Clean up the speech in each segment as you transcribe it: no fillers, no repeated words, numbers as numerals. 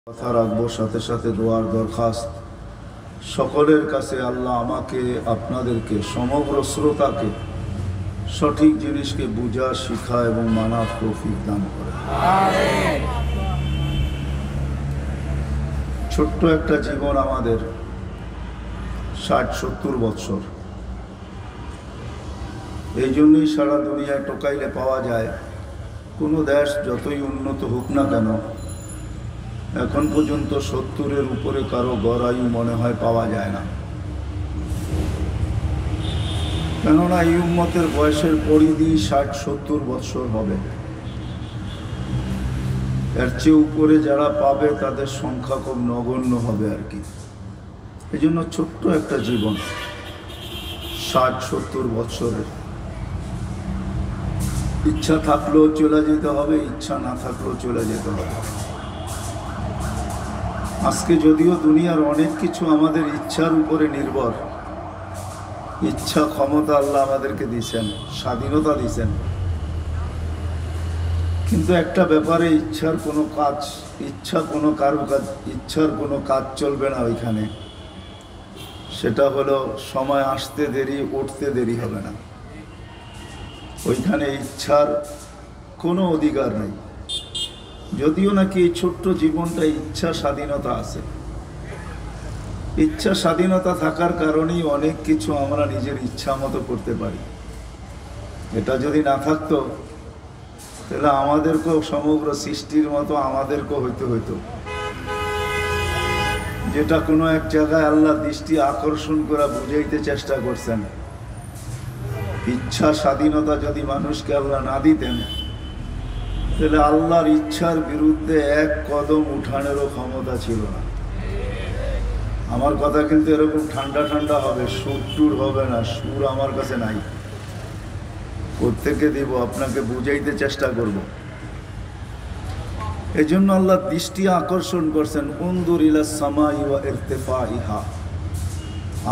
কথা রাখবো, সাথে সাথে দোয়ার দরখাস্ত সকলের কাছে আল্লাহ আমাকে, আপনাদেরকে, সমগ্র শ্রোতাকে সঠিক জিনিসকে বুঝা, শিখা এবং মানার তৌফিক দান করে। ছোট্ট একটা জীবন আমাদের, 60-70 বৎসর। এই জন্যই সারা দুনিয়ায় টোকাইলে পাওয়া যায়, কোনো দেশ যতই উন্নত হোক না কেন, এখন পর্যন্ত 70-এর উপরে কারো গড় আয়ু মনে হয় পাওয়া যায় না। কেননা এই উম্মতের বয়সের পরিধি 60-70 বৎসর হবে। এর চেয়ে উপরে যারা পাবে তাদের সংখ্যা খুব নগণ্য হবে আর কি। এই জন্য ছোট্ট একটা জীবন, 60-70 বৎসরের। ইচ্ছা থাকলেও চলে যেতে হবে, ইচ্ছা না থাকলেও চলে যেতে হবে। আজকে যদিও দুনিয়ার অনেক কিছু আমাদের ইচ্ছার উপরে নির্ভর, ইচ্ছা ক্ষমতা আল্লাহ আমাদেরকে দিয়েছেন, স্বাধীনতা দিয়েছেন, কিন্তু একটা ব্যাপারে ইচ্ছার কোনো কাজ চলবে না ওইখানে। সেটা হলো সময় আসতে দেরি, উঠতে দেরি হবে না। ওইখানে ইচ্ছার কোনো অধিকার নেই। যদিও নাকি এই ছোট্ট জীবনটা ইচ্ছা স্বাধীনতা আছে। ইচ্ছা স্বাধীনতা থাকার কারণেই অনেক কিছু আমরা নিজের ইচ্ছা মতো করতে পারি। এটা যদি না থাকতো তাহলে আমাদেরকেও সমগ্র সৃষ্টির মতো আমাদেরকেও হইতো। যেটা কোনো এক জায়গায় আল্লাহ দৃষ্টি আকর্ষণ করে বুঝাইতে চেষ্টা করছেন। ইচ্ছা স্বাধীনতা যদি মানুষকে আল্লাহ না দিতেন তাহলে আল্লাহর ইচ্ছার বিরুদ্ধে এক কদম উঠানেরও ক্ষমতা ছিল না। আমার কথা কিন্তু এরকম ঠান্ডা ঠান্ডা হবে, সুর টুর হবে না। সুর আমার কাছে নাই, প্রত্যেককে দিব, আপনাকে বুঝাইতে চেষ্টা করব। এই জন্য আল্লাহ দৃষ্টি আকর্ষণ করছেন, উনদুর ইলাস সামাই ওয়া ইরতিফাইহা,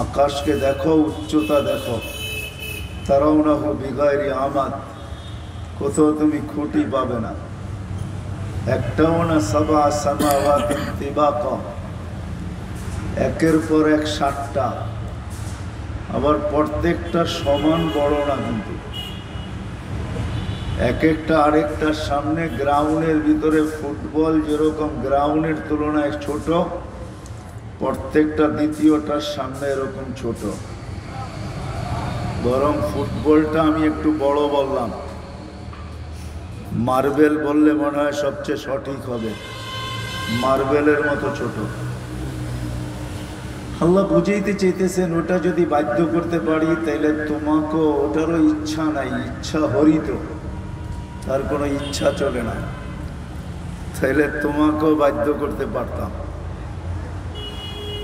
আকাশকে দেখো, উচ্চতা দেখো। তারাউনাহু বিগাইরি আমাদ, কোথাও তুমি খুঁটি পাবে না। একটাও না, সাবা সামাওয়াতিন তিবাকা, একের পর এক 7টা, আবার প্রত্যেকটা সমান বড় না, কিন্তু এক একটা আরেকটার সামনে। গ্রাউন্ডের ভিতরে ফুটবল যেরকম গ্রাউন্ডের তুলনায় ছোট, প্রত্যেকটা দ্বিতীয়টার সামনে এরকম ছোট। বরং ফুটবলটা আমি একটু বড় বললাম, মার্বেল বললে মনে হয় সবচেয়ে সঠিক হবে, মার্বেলের মতো ছোট। আল্লাহ বুঝাইতে চাইতেছেন, ওটা যদি বাধ্য করতে পারি তাইলে তোমাকেও, ওটারও ইচ্ছা নাই, ইচ্ছা হরিত, তার কোনো ইচ্ছা চলে না, তাইলে তোমাকেও বাধ্য করতে পারতাম।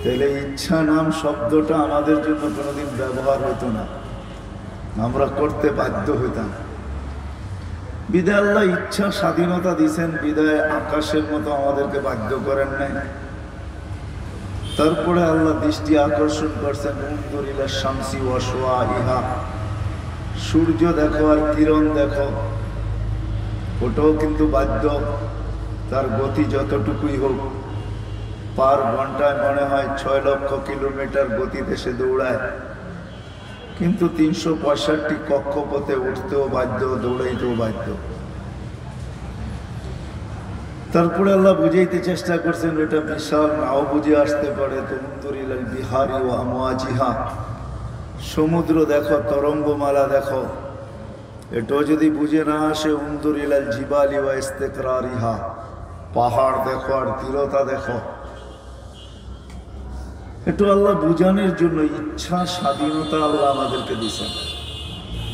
তাইলে ইচ্ছা নাম শব্দটা আমাদের জন্য কোনোদিন ব্যবহার হতো না, আমরা করতে বাধ্য হইতাম। বিদায় আল্লাহ ইচ্ছা স্বাধীনতা দিয়েছেন, বিদায় আকাশের মতো আমাদেরকে বাধ্য করেন নাই। তারপরে আল্লাহ দৃষ্টি আকর্ষণ করছেন, উনদুর ইলা শামসি ওয়া শুআইহা, সূর্য দেখো আর কিরণ দেখো। ওটাও কিন্তু বাধ্য, তার গতি যতটুকুই হোক। পার ঘন্টায় মনে হয় 6 লক্ষ কিলোমিটার গতিতে সে দৌড়ায়, কিন্তু 365 কক্ষপথে উঠতেও বাধ্য, দৌড়াইতেও বাধ্য। তারপরে আল্লাহ বুঝাইতে চেষ্টা করছেন, ওটা বিশাল, নাও বুঝে আসতে পারে। তুমতুর ইলাল বিহারি ওয়া আমওয়াজিহা, সমুদ্র দেখো, তরঙ্গমালা দেখো। এটাও যদি বুঝে না আসে, উনদুর ইলাল জিবালি ওয়া ইস্তিকরারিহা, পাহাড় দেখো আর দৃঢ়তা দেখো। একটু আল্লাহ বুঝানোর জন্য ইচ্ছা স্বাধীনতা আল্লাহ আমাদেরকে দিয়েছেন,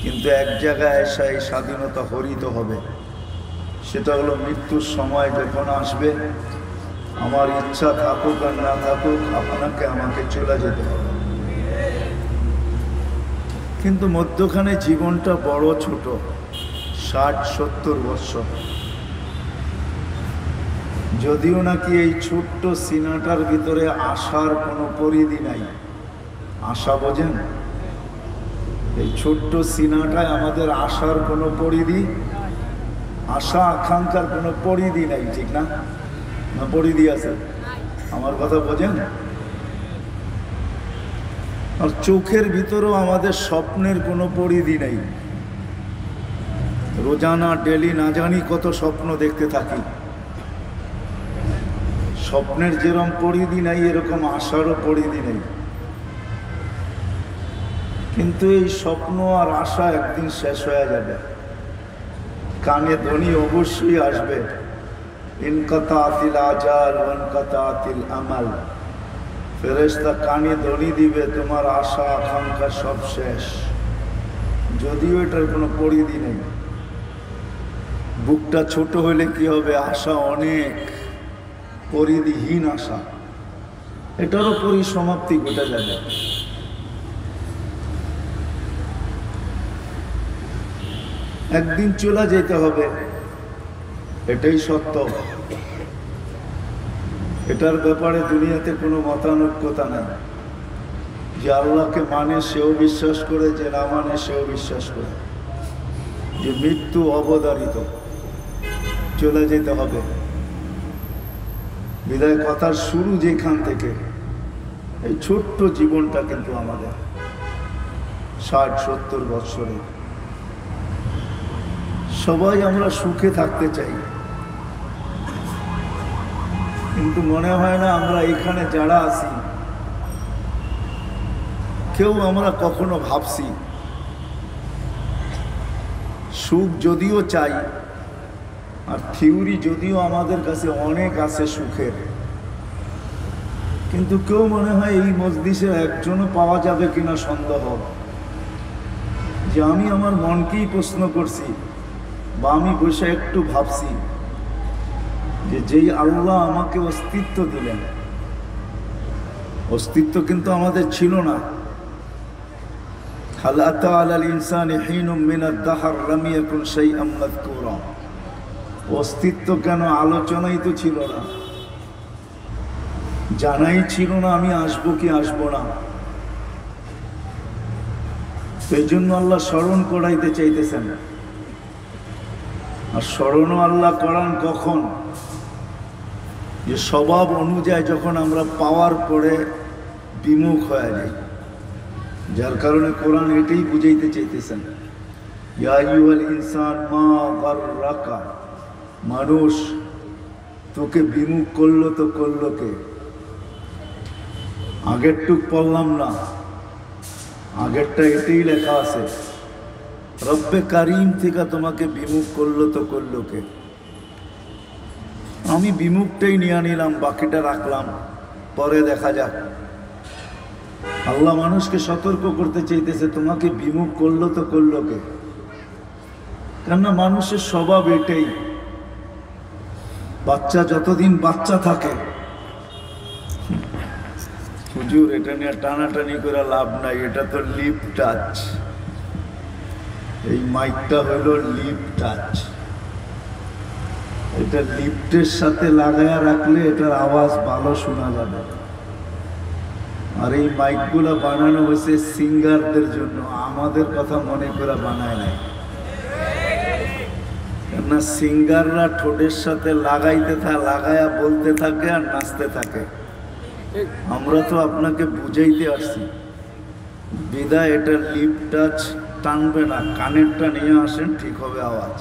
কিন্তু এক জায়গায় এসে এই স্বাধীনতা হরিত হবে। সেটা হলো মৃত্যুর সময় যখন আসবে, আমার ইচ্ছা থাকুক আর না থাকুক, আপনাকে আমাকে চলে যেতে হবে। কিন্তু মধ্যখানে জীবনটা বড় ছোট, 60-70 বৎসর। যদিও নাকি এই ছোট্ট সিনাটার ভিতরে আশার কোনো পরিধি নাই। আশা বোঝেন? এই ছোট্ট সিনাটায় আমাদের আশার কোনো পরিধি, আশা আকাঙ্ক্ষার কোনো পরিধি নাই, ঠিক না? না পরিধি আছে? আমার কথা বোঝেন? আর চোখের ভিতরেও আমাদের স্বপ্নের কোনো পরিধি নেই। রোজানা ডেলি না জানি কত স্বপ্ন দেখতে থাকি। স্বপ্নের যেরকম পরিধি নাই, এরকম আশারও পরিধি নেই। কিন্তু এই স্বপ্ন আর আশা একদিন শেষ হয়ে যাবে। কানে ধ্বনি অবশ্যই আসবে, ইনকাতাতিল আজাল ওয়ানকাতাতিল আমাল। ফেরেশতা কানে ধ্বনি দিবে, তোমার আশা আকাঙ্ক্ষা সব শেষ। যদিও এটার কোনো পরিধি নেই। বুকটা ছোট হলে কি হবে? আশা অনেক, পরিধিহীন আশা, এটারও পরিসমাপ্তি ঘটে যাবে। একদিন চলে যেতে হবে, এটাই সত্য। এটার ব্যাপারে দুনিয়াতে কোনো মতানৈক্যতা নাই। যে আল্লাহকে মানে সেও বিশ্বাস করে, যে না মানে সেও বিশ্বাস করে যে মৃত্যু অবধারিত, চলে যেতে হবে। বিদায় কথার শুরু যেখান থেকে, এই ছোট্ট জীবনটা কিন্তু আমাদের 60-70 বৎসরে সবাই আমরা সুখে থাকতে চাই, কিন্তু মনে হয় না আমরা এখানে যারা আছি কেউ আমরা কখনো ভাবছি সুখ যদিও চাই, আর থিওরি যদিও আমাদের কাছে অনেক আছে সুখের, কিন্তু কেউ মনে হয় এই মজলিসে একজনও পাওয়া যাবে কিনা সন্দেহ। যে আমি আমার মনকেই প্রশ্ন করছি, বা আমি বসে একটু ভাবছি যে যেই আল্লাহ আমাকে অস্তিত্ব দিলেন, অস্তিত্ব কিন্তু আমাদের ছিল না। হাল আতা আলাল ইনসানি হিনুম মিনাদ দাহর লাম ইয়াকুন শাইআম মাযকুরা। অস্তিত্ব কেন? আলোচনাই তো ছিল না, জানাই ছিল না আমি আসবো কি আসবো না। এই জন্য আল্লাহ স্মরণ করাইতে চাইতেছেন। আর স্মরণও আল্লাহ করান কখন? যে স্বভাব অনুযায়ী যখন আমরা পাওয়ার পরে বিমুখ হয়ে যাই। যার কারণে কোরআন এটাই বুঝাইতে চাইতেছেন, ইয়া আইয়ুহাল ইনসান মা গাররাকা। মানুষ, তোকে বিমুখ করলো তো করলো কে? আগেরটুক পড়লাম না, আগেরটা এটাই লেখা আছে, রব্বে কারিম থেকে তোমাকে বিমুখ করলো তো করলো কে? আমি বিমুখটাই নিয়ে নিলাম, বাকিটা রাখলাম, পরে দেখা যাক। আল্লাহ মানুষকে সতর্ক করতে চাইতেছে, তোমাকে বিমুখ করলো তো করলো কে? কেননা মানুষের স্বভাব এটাই। বাচ্চা যতদিন বাচ্চা থাকে, হুজুর এটা নিয়ে টানাটানি করে লাভ নাই, এটা তো লিপ টাচ। এই মাইকটা হলো লিপ টাচ। এটা লিফটের সাথে লাগায়া রাখলে এটার আওয়াজ ভালো শোনা যাবে। আর এই মাইকগুলো বানানো হয়েছে সিঙ্গারদের জন্য, আমাদের কথা মনে করে বানায় নাই। কেননা সিঙ্গাররা ঠোঁটের সাথে লাগায়া বলতে থাকে আর নাচতে থাকে। আমরা তো আপনাকে বুঝাইতে আসছি, বিদায় এটা লিপ টাচ টানবে না, কানেরটা নিয়ে আসেন, ঠিক হবে আওয়াজ।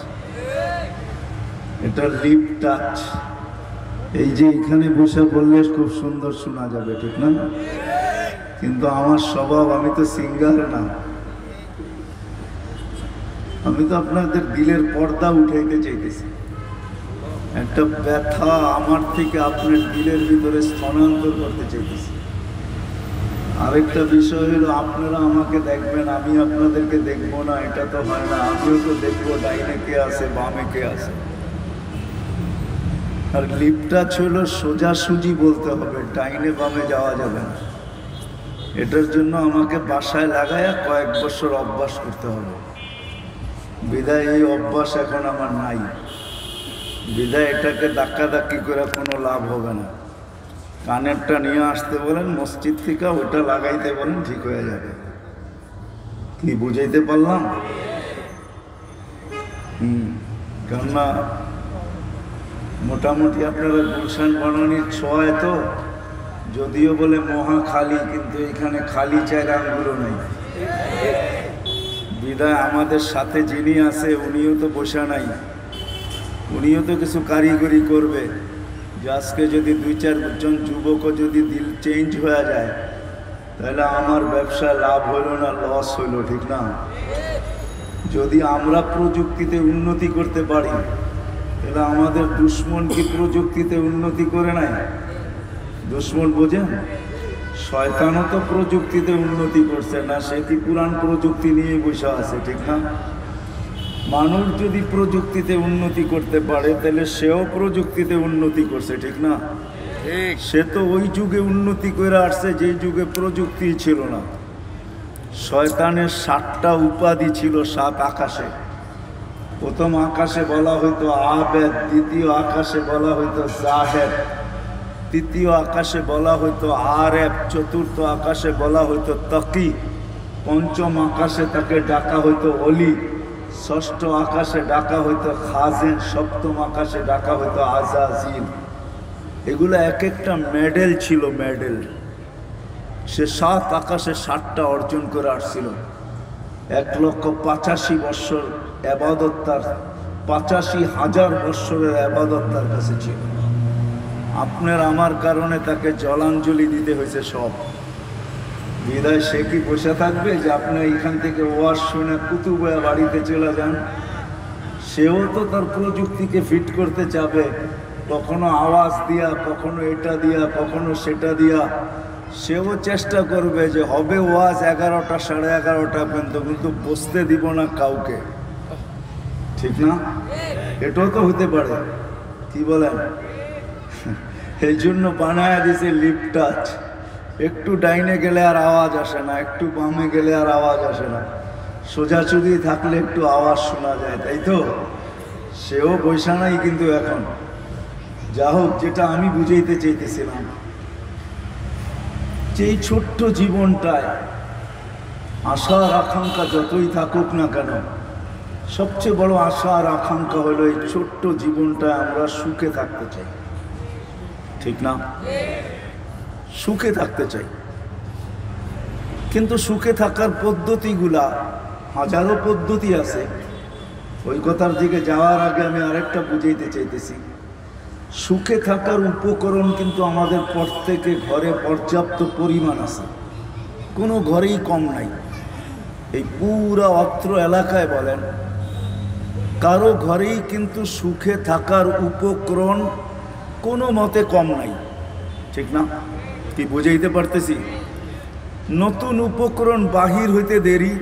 এটা লিপ টাচ। এই যে এখানে বসে বললে খুব সুন্দর শোনা যাবে, ঠিক না? কিন্তু আমার স্বভাব, আমি তো সিঙ্গার না, আমি তো আপনাদের দিলের পর্দা উঠাইতে চাইতেছি। একটা ব্যথা আমার থেকে আপনার দিলের ভিতরে স্থানান্তর করতে চাইতেছি। আরেকটা বিষয় হলো, আপনারা আমাকে দেখবেন, আমি আপনাদেরকে দেখবো না, এটা তো হয় না। আমিও তো দেখবো ডাইনে কে আছে, বামে কে আছে। আর লিপটা ছিল সোজাসুজি বলতে হবে, ডাইনে বামে যাওয়া যাবে না। এটার জন্য আমাকে বাসায় লাগায়া কয়েক বছর অভ্যাস করতে হবে। বিদায় এই অভ্যাস এখন আমার নাই। বিদায় এটাকে ধাক্কাধাক্কি করে কোনো লাভ হবে না। কানেরটা নিয়ে আসতে বলেন মসজিদ থেকে, ওটা লাগাইতে বলেন, ঠিক হয়ে যাবে। কি বুঝাইতে পারলাম? কেননা মোটামুটি আপনারা গুলশান বনানীর ছোঁয়ায় তো, যদিও বলে মহা খালি, কিন্তু এখানে খালি জায়গাগুলো নেই। বিদায় আমাদের সাথে যিনি আছে উনিও তো বসা নাই, উনিও তো কিছু কারিগরি করবে যে আজকে যদি 2-4 জন যুবকও যদি দিল চেঞ্জ হয়ে যায় তাহলে আমার ব্যবসায় লাভ হইল না লস হইল, ঠিক না? যদি আমরা প্রযুক্তিতে উন্নতি করতে পারি তাহলে আমাদের দুশ্মন কি প্রযুক্তিতে উন্নতি করে নাই? দুশ্মন বোঝেন? শয়তানও তো প্রযুক্তিতে উন্নতি করছে না, সে কি পুরান প্রযুক্তি নিয়ে বসে আছে, ঠিক না? মানুষ যদি প্রযুক্তিতে উন্নতি করতে পারে তাহলে সেও প্রযুক্তিতে উন্নতি করছে, ঠিক না? সে তো ওই যুগে উন্নতি করে আসছে যে যুগে প্রযুক্তি ছিল না। শয়তানের 7টা উপাধি ছিল 7 আকাশে। প্রথম আকাশে বলা হইতো আবেদ, দ্বিতীয় আকাশে বলা হইতো জাহেদ, তৃতীয় আকাশে বলা হইতো আরেব, চতুর্থ আকাশে বলা হইতো তাকি, পঞ্চম আকাশে তাকে ডাকা হইতো অলি, ষষ্ঠ আকাশে ডাকা হইতো খাজেন, সপ্তম আকাশে ডাকা হইতো আজাজিল। এগুলো এক একটা মেডেল ছিল, মেডেল। সে 7 আকাশে 7টা অর্জন করে আসছিল। 1,85,000 বৎসর আবাদত, তার 85,000 বৎসরের আবাদত তার কাছে ছিল। আপনার আমার কারণে তাকে জলাঞ্জলি দিতে হয়েছে সব। বিদায় সে কি বসে থাকবে যে আপনি এখান থেকে ওয়াজ শুনে কুতুবয়া বাড়িতে চলে যান? সেও তো তার প্রযুক্তিকে ফিট করতে চাবে, কখনো আওয়াজ দিয়া, কখনো এটা দিয়া, কখনো সেটা দিয়া। সেও চেষ্টা করবে যে হবে ওয়াজ 11টা 11:30 পর্যন্ত, কিন্তু বসতে দিব না কাউকে, ঠিক না? এটাও তো হতে পারে, কি বলেন? এই জন্য বানায় দিছে লিপ টাচ। একটু ডাইনে গেলে আর আওয়াজ আসে না, একটু বামে গেলে আর আওয়াজ আসে না, সোজাসুজি থাকলে একটু আওয়াজ শোনা যায়, তাই তো? সেও বৈশা নাই কিন্তু এখন। যা হোক, যেটা আমি বুঝাইতে চাইতেছিলাম, যে এই ছোট্ট জীবনটায় আশা আর আকাঙ্ক্ষা যতই থাকুক না কেন, সবচেয়ে বড় আশা আর আকাঙ্ক্ষা হলো এই ছোট্ট জীবনটায় আমরা সুখে থাকতে চাই, ঠিক না? সুখে থাকতে চাই, কিন্তু সুখে থাকার পদ্ধতিগুলা হাজারো পদ্ধতি আছে। ওই কথার দিকে যাওয়ার আগে আমি আরেকটা বুঝাইতে চাইতেছি। সুখে থাকার উপকরণ কিন্তু আমাদের প্রত্যেকে ঘরে পর্যাপ্ত পরিমাণ আছে, কোনো ঘরেই কম নাই। এই পুরা অত্র এলাকায় বলেন, কারো ঘরেই কিন্তু সুখে থাকার উপকরণ কোনো মতে কম নাই, ঠিক না? কি বুঝাইতে পারতেছি? নতুন উপকরণ বাহির হইতে দেরি,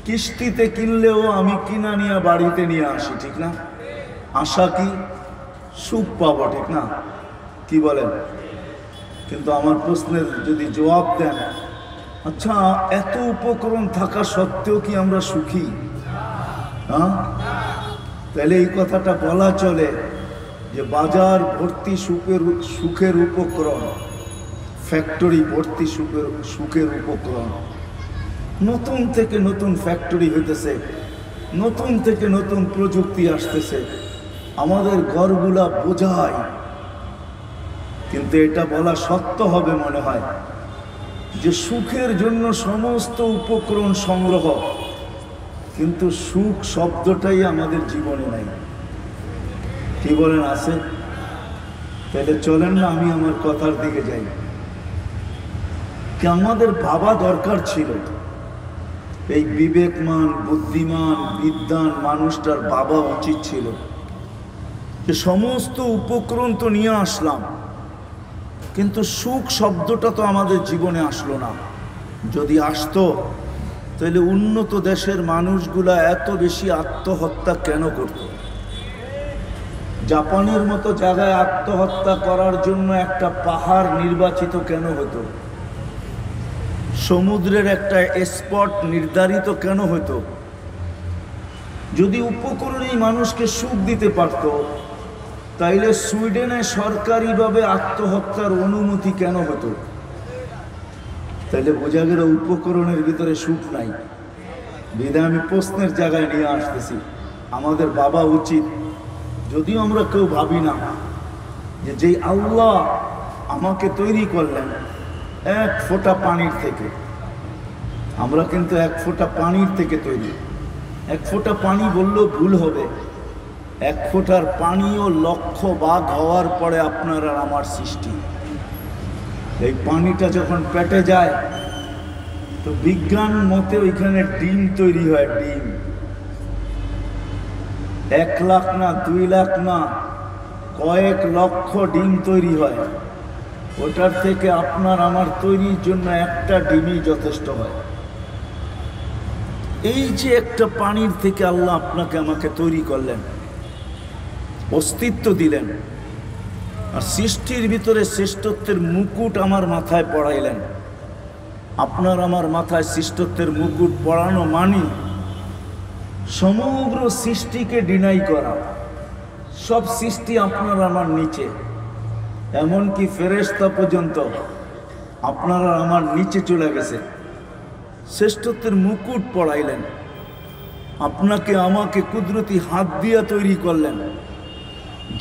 কিস্তিতে কিনলেও আমি কিনা নিয়ে বাড়িতে নিয়ে আসি, ঠিক না? আশা কি সুখ পাবো, ঠিক না? কি বলেন? কিন্তু আমার প্রশ্নের যদি জবাব দেন, আচ্ছা এত উপকরণ থাকা সত্ত্বেও কি আমরা সুখী? হ্যাঁ, তাহলে এই কথাটা বলা চলে যে বাজার ভর্তি সুখের উপকরণ, ফ্যাক্টরি ভর্তি সুখের উপকরণ। নতুন থেকে নতুন ফ্যাক্টরি হইতেছে, নতুন থেকে নতুন প্রযুক্তি আসতেছে, আমাদের ঘরগুলা বোঝায়। কিন্তু এটা বলা সত্য হবে মনে হয় যে সুখের জন্য সমস্ত উপকরণ সংগ্রহ, কিন্তু সুখ শব্দটাই আমাদের জীবনে নাই। কি বলেন, আছে? তাহলে চলেন না আমি আমার কথার দিকে যাই। কি আমাদের ভাবা দরকার ছিল, এই বিবেকমান বুদ্ধিমান বিদ্বান মানুষটার ভাবা উচিত ছিল যে সমস্ত উপকরণ তো নিয়ে আসলাম, কিন্তু সুখ শব্দটা তো আমাদের জীবনে আসলো না। যদি আসতো তাহলে উন্নত দেশের মানুষগুলা এত বেশি আত্মহত্যা কেন করত? জাপানের মতো জায়গায় আত্মহত্যা করার জন্য একটা পাহাড় নির্বাচিত কেন হতো? সমুদ্রের একটা স্পট নির্ধারিত কেন হতো? যদি উপকরণেই মানুষকে সুখ দিতে পারত, তাইলে সুইডেনে সরকারিভাবে আত্মহত্যার অনুমতি কেন হতো? তাইলে বোঝা গেল উপকরণের ভিতরে সুখ নাই। বিধায় আমি প্রশ্নের জায়গায় নিয়ে আসতেছি, আমাদের ভাবা উচিত যদিও আমরা কেউ ভাবি না যে যেই আল্লাহ আমাকে তৈরি করলেন এক ফোঁটা পানির থেকে, আমরা কিন্তু এক ফোঁটা পানির থেকে তৈরি। এক ফোঁটা পানি বললেও ভুল হবে, এক ফোঁটার পানিও লক্ষ ভাগ হওয়ার পরে আপনার আর আমার সৃষ্টি। এই পানিটা যখন পেটে যায় তো বিজ্ঞান মতে ওইখানে ডিম তৈরি হয়। ডিম 1 লাখ না 2 লাখ না কয়েক লক্ষ ডিম তৈরি হয়। ওটার থেকে আপনার আমার তৈরির জন্য একটা ডিমই যথেষ্ট হয়। এই যে একটা পানির থেকে আল্লাহ আপনাকে আমাকে তৈরি করলেন, অস্তিত্ব দিলেন, আর সৃষ্টির ভিতরে শ্রেষ্ঠত্বের মুকুট আমার মাথায় পড়াইলেন। আপনার আমার মাথায় শ্রেষ্ঠত্বের মুকুট পড়ানো মানে সমগ্র সৃষ্টিকে ডিনাই করা। সব সৃষ্টি আপনার আমার নিচে, এমনকি ফেরেশতা পর্যন্ত আপনার আর আমার নিচে চলে গেছে। শ্রেষ্ঠত্বের মুকুট পড়াইলেন, আপনাকে আমাকে কুদরতি হাত দিয়া তৈরি করলেন।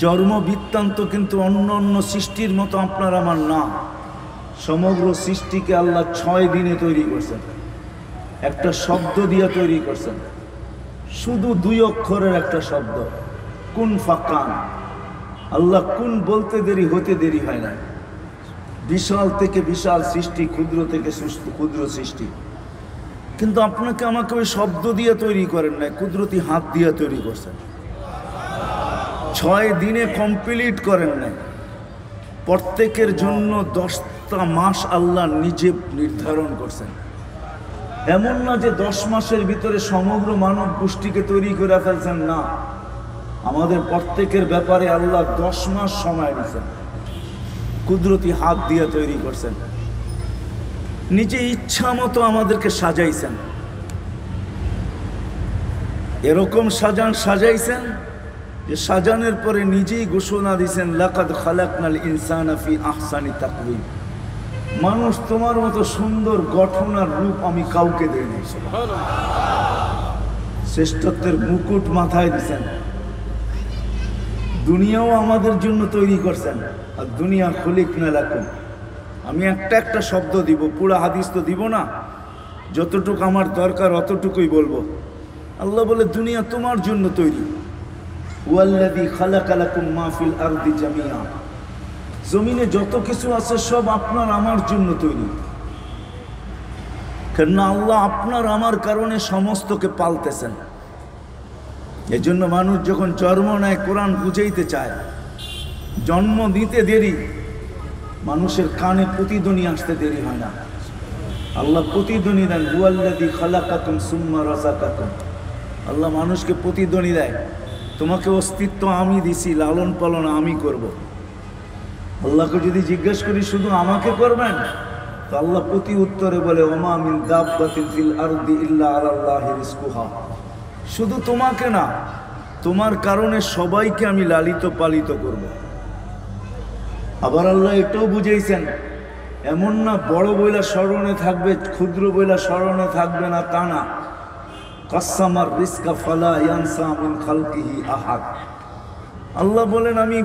জন্ম বৃত্তান্ত কিন্তু অন্য অন্য সৃষ্টির মতো আপনার আমার না। সমগ্র সৃষ্টিকে আল্লাহ 6 দিনে তৈরি করছেন, একটা শব্দ দিয়া তৈরি করছেন, শুধু 2 অক্ষরের একটা শব্দ, কুন ফাকান। আল্লাহ কুন বলতে দেরি হতে দেরি হয় না। বিশাল থেকে বিশাল সৃষ্টি, ক্ষুদ্র থেকে ক্ষুদ্র সৃষ্টি, কিন্তু আপনাকে আমাকে ওই শব্দ দিয়ে তৈরি করেন নাই, কুদরতি হাত দিয়ে তৈরি করছেন। 6 দিনে কমপ্লিট করেন নাই। প্রত্যেকের জন্য 10টা মাস আল্লাহ নিজে নির্ধারণ করছেন। এমন না যে 10 মাসের ভিতরে সমগ্র মানব গোষ্ঠীকে তৈরি করে ফেলছেন, না, আমাদের প্রত্যেকের ব্যাপারে আল্লাহ 10 মাস সময় দিয়েছেন। কুদরতি হাত দিয়ে তৈরি করছেন, নিজে ইচ্ছা মতো আমাদেরকে সাজাইছেন। এরকম সাজাইছেন যে সাজানোর পরে নিজেই ঘোষণা দিয়েছেন, লাকাদ খালাকনাল ইনসানা ফি আহসানি তাকওয়িম। মানুষ তোমার মতো সুন্দর গঠন আর রূপ আমি কাউকে দেই নাই। শ্রেষ্ঠত্বের মুকুট মাথায় দিয়েছেন। দুনিয়াও আমাদের জন্য তৈরি করছেন, আর দুনিয়া খুলিকনা লাকুম। আমি একটা শব্দ দিব, পুরা হাদিস তো দিব না, যতটুকু আমার দরকার অতটুকুই বলবো। আল্লাহ বলে দুনিয়া তোমার জন্য তৈরি। ওয়াল্লাযী খালাকা লাকুম মা ফিল আরদি জামিআ। জমিনে যত কিছু আছে সব আপনার আমার জন্য তৈরি। কারণ আল্লাহ আপনার আমার কারণে সমস্তকে পালতেছেন। এজন্য মানুষ যখন জন্ম নেয় কোরআন বুঝাইতে চায়, জন্ম দিতে দেরি, মানুষের কানে প্রতিধ্বনি আসতে দেরি হয় না। আল্লাহ প্রতিধ্বনি দেন, হুয়াল্লাযী খালাকাকুম সুম্মা রাযাকাকুম। আল্লাহ মানুষকে প্রতিধ্বনি দেয়, তোমাকে অস্তিত্ব আমি দিছি, লালন পালন আমি করব। আল্লাহকে যদি জিজ্ঞেস করি শুধু আমাকে করবেন, তো আল্লাহ প্রতি উত্তরে বলে, ওমা মিন দাব্বাতিন ফিল আরদি ইল্লা আলাল্লাহি রিজকুহা। শুধু তোমাকে না, তোমার কারণে সবাইকে আমি লালিত পালিত করব। আবার আল্লাহ এটাও বুঝাইছেন, এমন না বড় বইলা স্মরণে থাকবে, ক্ষুদ্র বইলা স্মরণে থাকবে না, তা না। কাসামার রিজকা ফালা ইয়ানসা মিন খালকিহি আহাদ। আল্লাহ বলেন, আমি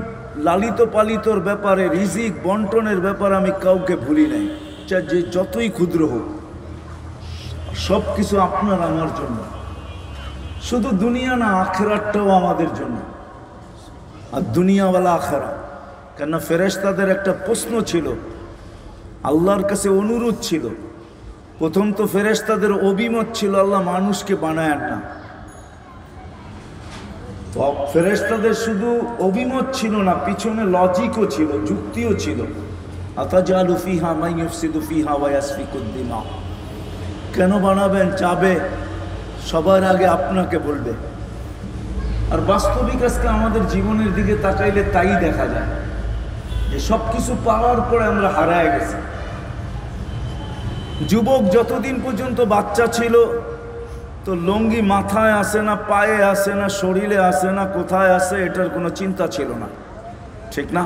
লালিত পালিতর ব্যাপারে, রিজিক বন্টনের ব্যাপারে আমি কাউকে ভুলি নাই, যে যতই ক্ষুদ্র হোক। সব কিছু আপনার আমার জন্য। শুধু দুনিয়া না, আখিরাতটাও আমাদের জন্য। আর দুনিয়াওয়ালা আখিরা। কেন ফেরেশতাদের একটা প্রশ্ন ছিল, আল্লাহর কাছে অনুরোধ ছিল। প্রথম তো ফেরেশতাদের অভিমত ছিল, আল্লাহ মানুষকে বানায়েন না। ফেরেশতাদের শুধু অভিমত ছিল না, পিছনে লজিকও ছিল, যুক্তিও ছিল। আতাজালু ফিহা মান ইউফসিদু ফিহা ওয়া ইয়াসফিকুদ দিমা। কেন বানাবেন? চাবে সবার আগে আপনাকে বলবে। আর বাস্তবিক আজকে আমাদের জীবনের দিকে তাকাইলে তাই দেখা যায় যে সব কিছু পাওয়ার পরে আমরা হারায় গেছি। যুবক যতদিন পর্যন্ত বাচ্চা ছিল, তো লঙ্গি মাথায় আসে না, পায়ে আসে না, শরীরে আসে না, কোথায় আসে এটার কোনো চিন্তা ছিল না, ঠিক না?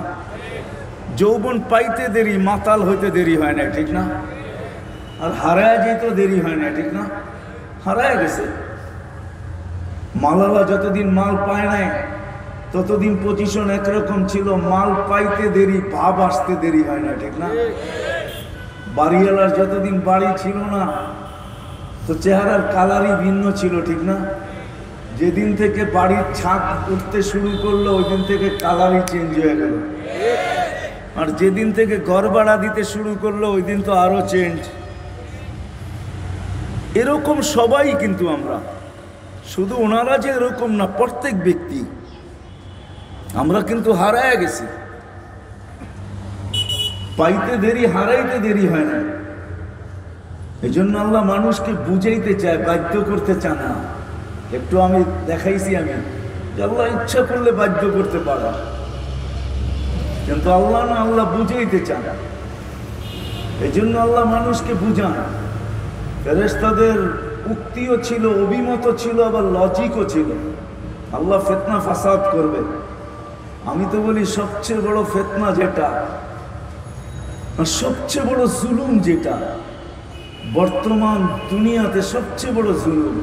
যৌবন পাইতে দেরি, মাতাল হইতে দেরি হয় না, ঠিক না? আর হারায় যেতে দেরি হয় না, ঠিক না? হারায় গেছে। মালালা যতদিন মাল পায় নাই, ততদিন পজিশন একরকম ছিল, মাল পাইতে দেরি, ভাব আসতে দেরি হয় না, ঠিক না? বাড়িওয়ালার যতদিন বাড়ি ছিল না তো চেহারার কালারই ভিন্ন ছিল, ঠিক না? যেদিন থেকে বাড়ির ছাদ উঠতে শুরু করলো ওই দিন থেকে কালারই চেঞ্জ হয়ে গেল। আর যেদিন থেকে ঘর ভাড়া দিতে শুরু করলো ওই দিন তো আরো চেঞ্জ। এরকম সবাই, কিন্তু আমরা শুধু ওনারা যে এরকম না, প্রত্যেক ব্যক্তি আমরা কিন্তু হারায় গেছি। পাইতে দেরি, হারাইতে দেরি হয় না। এই জন্য আল্লাহ মানুষকে বুঝাইতে চায়, বাধ্য করতে চান না। একটু আমি দেখাইছি আমি যে আল্লাহ ইচ্ছা করলে বাধ্য করতে পারে, কিন্তু আল্লাহ না, আল্লাহ বুঝাইতে চান। এই জন্য আল্লাহ মানুষকে বুঝান। ফেরেশতাদের উক্তিও ছিল, অভিমত ছিল, আবার লজিকও ছিল। আল্লাহ ফিতনা ফাসাদ করবে। আমি তো বলি সবচেয়ে বড় ফিতনা যেটা, সবচেয়ে বড় জুলুম যেটা বর্তমান দুনিয়াতে, সবচেয়ে বড় জুলুম,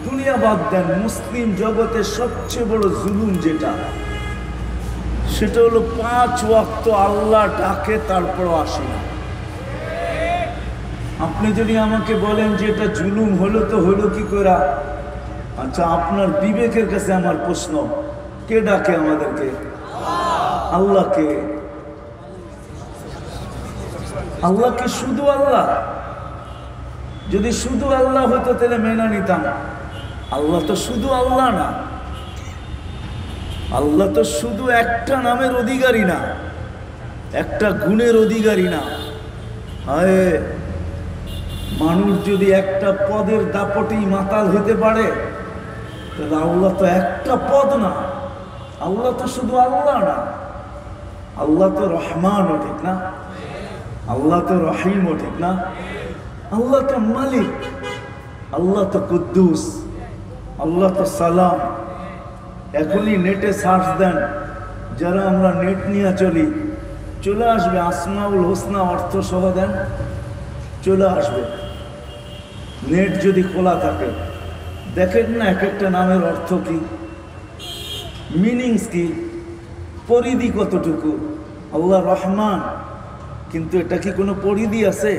দুনিয়া বাদ দেন, মুসলিম জগতে সবচেয়ে বড় জুলুম যেটা, সেটা হলো 5 ওয়াক্ত আল্লাহ ডাকে তারপরও আসে না। আপনি যদি আমাকে বলেন যে এটা জুলুম হলো, তো হলো কি করে? আচ্ছা, আপনার বিবেকের কাছে আমার প্রশ্ন, কে ডাকে আমাদেরকে? আল্লাহকে। আল্লাহকে শুধু আল্লাহ? যদি শুধু আল্লাহ হতো তাহলে মেনে নিতাম। আল্লাহ তো শুধু আল্লাহ না, আল্লাহ তো শুধু একটা নামের অধিকারী না, একটা গুণের অধিকারী না। হায়, মানুষ যদি একটা পদের দাপটেই মাতাল হতে পারে, তাহলে আল্লাহ তো একটা পদ না। আল্লাহ তো শুধু আল্লাহ না, আল্লাহ তো রহমানও, ঠিক না? আল্লাহ তো রহিমও, ঠিক না? আল্লাহ তো মালিক, আল্লাহ তো কুদ্দুস, আল্লাহ তো সালাম। এখনই নেটে সার্চ দেন, যারা আমরা নেট নিয়ে চলি, চলে আসবে আসমাউল হোসনা অর্থ সহ দেন, চলে আসবে। নেট যদি খোলা থাকে, দেখেন না এক একটা নামের অর্থ কি, মিনিংস কি, পরিধি কতটুকু। আল্লাহ রহমান, কিন্তু এটা কি কোনো পরিধি আছে?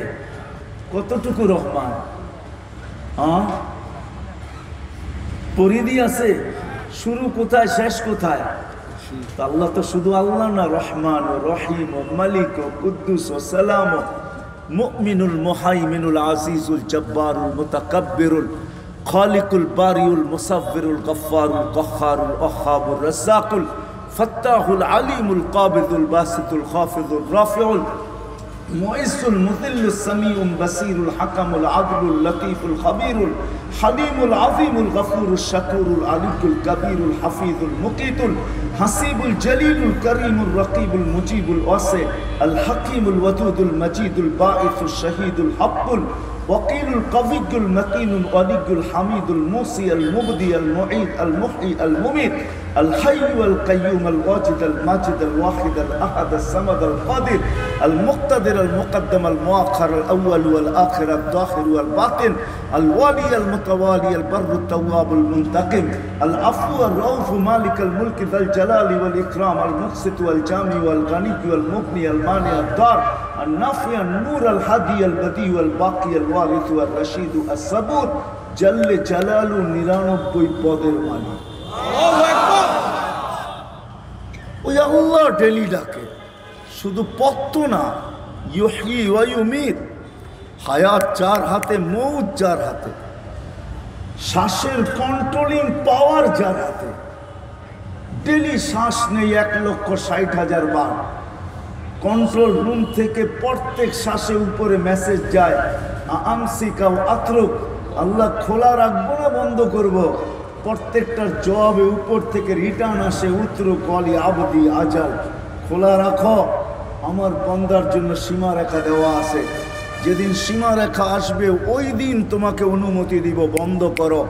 কতটুকু রহমান? পরিধি আছে? শুরু কোথায়, শেষ কোথায়? আল্লাহ তো শুধু আল্লাহ না, রহমান ও রহিম ও মালিক ও কুদ্দুস ও সালাম ও মুমিনুল মুহাইমিনুল আজিজুল জব্বারুল মুতাকাব্বিরুল খালিকুল বারিউল মুসাব্বিরুল গফফারুল কহ্হারুল ওয়াহ্হাবুর রাজ্জাকুল ফাত্তাহুল আলিমুল কাবিদুল বাসিতুল খাফিদুল রাফিউল মুইসুল মুযিল্লুস সামিউল বাসিরুল হাকামুল আদলুল লতীফুল খাবীরুল হালিমুল আযীমুল গফুরুশ শাকুরুল আলিয়ুল কবীরুল হাফিজুল মুকিতুল হাসিবুল জলিলুল করিমুর রকিবুল মুজিবুল ওয়াসি আল হাকিমুল ওয়াদুদুল মজিদুল বাঈসুশ শহীদুল হক্কুল وقيل القوي المتين الولي الحميد الموصي المبدي المعيد المحيي المميت الحي والقيوم الواجد الماجد الواحد الأحد الصمد القادر المقتدر المقدم المؤخر الأول والآخر الظاهر والباطن الوالي المتوالي البر التواب المنتقم العفو الرؤوف مالك الملك ذا الجلال والإكرام المقسط والجامع والغني والمغني المانع الدار النافع النور الهادي البديع والباقي الوارث والرشيد الصبور جل جلاله 99 পদের মালিক। ওই আল্লাহ ডেলি ডাকে, শুধু পথ তো না। ইউহয়ি ওয়া ইউমীত, হায়াত যার হাতে, মৌত যার হাতে, শ্বাসের কন্ট্রোলিং পাওয়ার যার হাতে। ডেলি শ্বাস নেই 1,60,000 বার। কন্ট্রোল রুম থেকে প্রত্যেক শ্বাসের উপরে মেসেজ যায়, আমসিকা ও আতরুক, আল্লাহ খোলা রাখবো না বন্ধ করব? প্রত্যেকটার জবাবে উপর থেকে রিটার্ন আসে, উতরুক ওয়ালি আবদি আজাল, খোলা রাখো, আমার বান্দার জন্য সীমারেখা দেওয়া আছে। যেদিন সীমারেখা আসবে ওই দিন তোমাকে অনুমতি দিব, বন্ধ করো।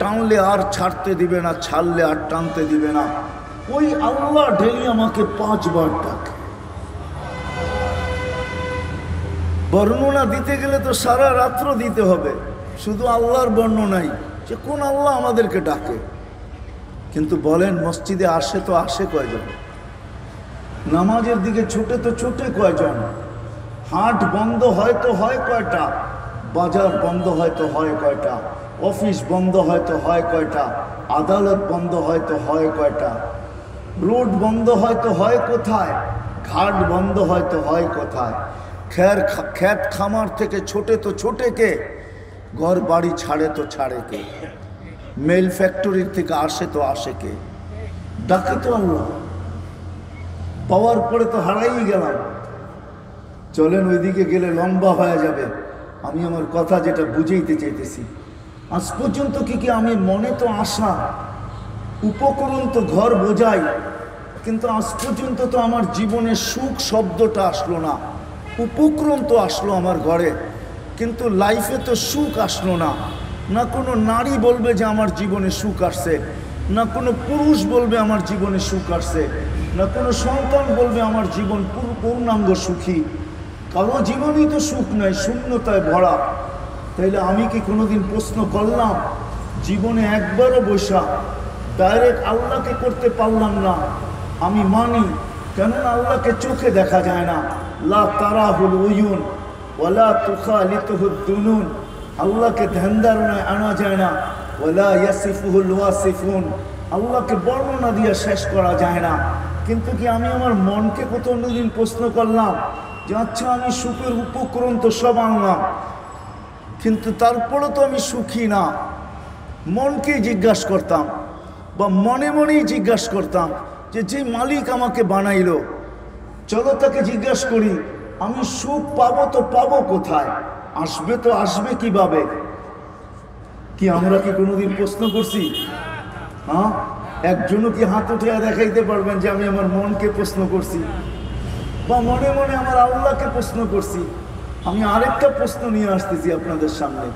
টানলে আর ছাড়তে দিবে না, ছাড়লে আর টানতে দিবে না। ওই আল্লাহ ডেলি আমাকে 5 বার ডাকে। বর্ণনা দিতে গেলে তো সারা রাত্র দিতে হবে, শুধু আল্লাহর বর্ণনাই, যে কোন আল্লাহ আমাদেরকে ডাকে। কিন্তু বলেন মসজিদে আসে তো আসে কয়জন? নামাজের দিকে ছুটে তো ছুটে কয়জন? হাট বন্ধ হয়তো হয় কয়টা? বাজার বন্ধ হয়তো হয় কয়টা? অফিস বন্ধ হয়তো হয় কয়টা? আদালত বন্ধ হয়তো হয় কয়টা? রোড বন্ধ হয়তো হয় কোথায়? ঘাট বন্ধ হয়তো হয় কোথায়? খ্যাত খামার থেকে ছোটে তো ছোটে কে? ঘর বাড়ি ছাড়ে তো ছাড়ে কে? মেল ফ্যাক্টরির থেকে আসে তো আসে কে? ডাকে তো আল্লাহ। পাওয়ার পরে তো হারাই গেলাম। চলেন ওইদিকে গেলে লম্বা হয়ে যাবে। আমি আমার কথা যেটা বুঝাইতে চাইতেছি, আজ পর্যন্ত কি আমি মনে তো আশা, উপকরণ তো ঘর বোঝাই, কিন্তু আজ পর্যন্ত তো আমার জীবনে সুখ শব্দটা আসলো না। উপকরণ তো আসলো আমার ঘরে, কিন্তু লাইফে তো সুখ আসলো না। না কোনো নারী বলবে যে আমার জীবনে সুখ আসছে, না কোনো পুরুষ বলবে আমার জীবনে সুখ আসছে, না কোনো সন্তান বলবে আমার জীবন পূর্ণাঙ্গ সুখী। কারো জীবনেই তো সুখ নাই, শূন্যতায় ভরা। তাইলে আমি কি কোনোদিন প্রশ্ন করলাম? জীবনে একবারও বসা ডাইরেক্ট আল্লাহকে করতে পারলাম না। আমি মানি, কেননা আল্লাহকে চোখে দেখা যায় না। লা তারাহুল উয়ুন ওয়ালা তুখালিতুহুদ দুনুন। আল্লাহকে ধ্যান ধারণায় আনা যায় না। ওয়ালা ইয়াসিফুহুল ওয়াসিফুন। আল্লাহকে বর্ণনা দিয়ে শেষ করা যায় না। কিন্তু কি আমি আমার মনকে কোনোদিন প্রশ্ন করলাম যে আচ্ছা আমি সুখের উপকরণ তো সব আনলাম, কিন্তু তারপরে তো আমি সুখী না? মনকে জিজ্ঞাসা করতাম, বা মনে মনেই জিজ্ঞাসা করতাম যে মালিক আমাকে বানাইলো, চলো তাকে জিজ্ঞাসা করি আমি সুখ পাবো তো পাবো কোথায়? আসবে তো আসবে কিভাবে? কি আমরা কি কোনোদিন প্রশ্ন করছি? হ্যাঁ, একজনও কি হাত উঠে দেখাইতে পারবেন যে আমি আমার মনকে প্রশ্ন করছি, বা মনে মনে আমার আল্লাহকে প্রশ্ন করছি? আমি আরেকটা প্রশ্ন নিয়ে আসতেছি আপনাদের সামনে।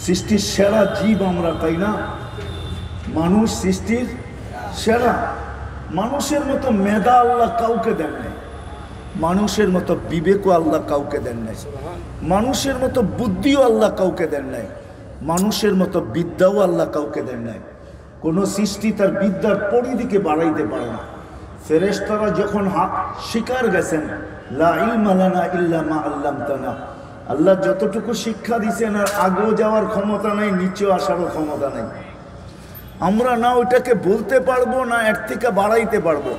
সৃষ্টির সেরা জীব আমরা, তাই না? মানুষ সৃষ্টির সেরা। মানুষের মতো মেধা আল্লাহ কাউকে দেন নাই, মানুষের মতো বিবেকও আল্লাহ কাউকে দেন নাই, মানুষের মতো বুদ্ধিও আল্লাহ কাউকে দেন নাই, মানুষের মতো বিদ্যাও আল্লাহ কাউকে দেন নাই। কোনো সৃষ্টি তার বিদ্যার পরিধিকে বাড়াইতে পারে না। ফেরেশতারা যখন শিকার গেছেন, লা ইলমা লানা ইল্লা মা আল্লামতানা, আল্লাহ যতটুকু শিক্ষা দিয়েছেন আর আগেও যাওয়ার ক্ষমতা নাই, নিচেও আসারও ক্ষমতা নাই। আমরা না ওইটাকে বলতে পারবো, না এর থেকে বাড়াইতে পারবো।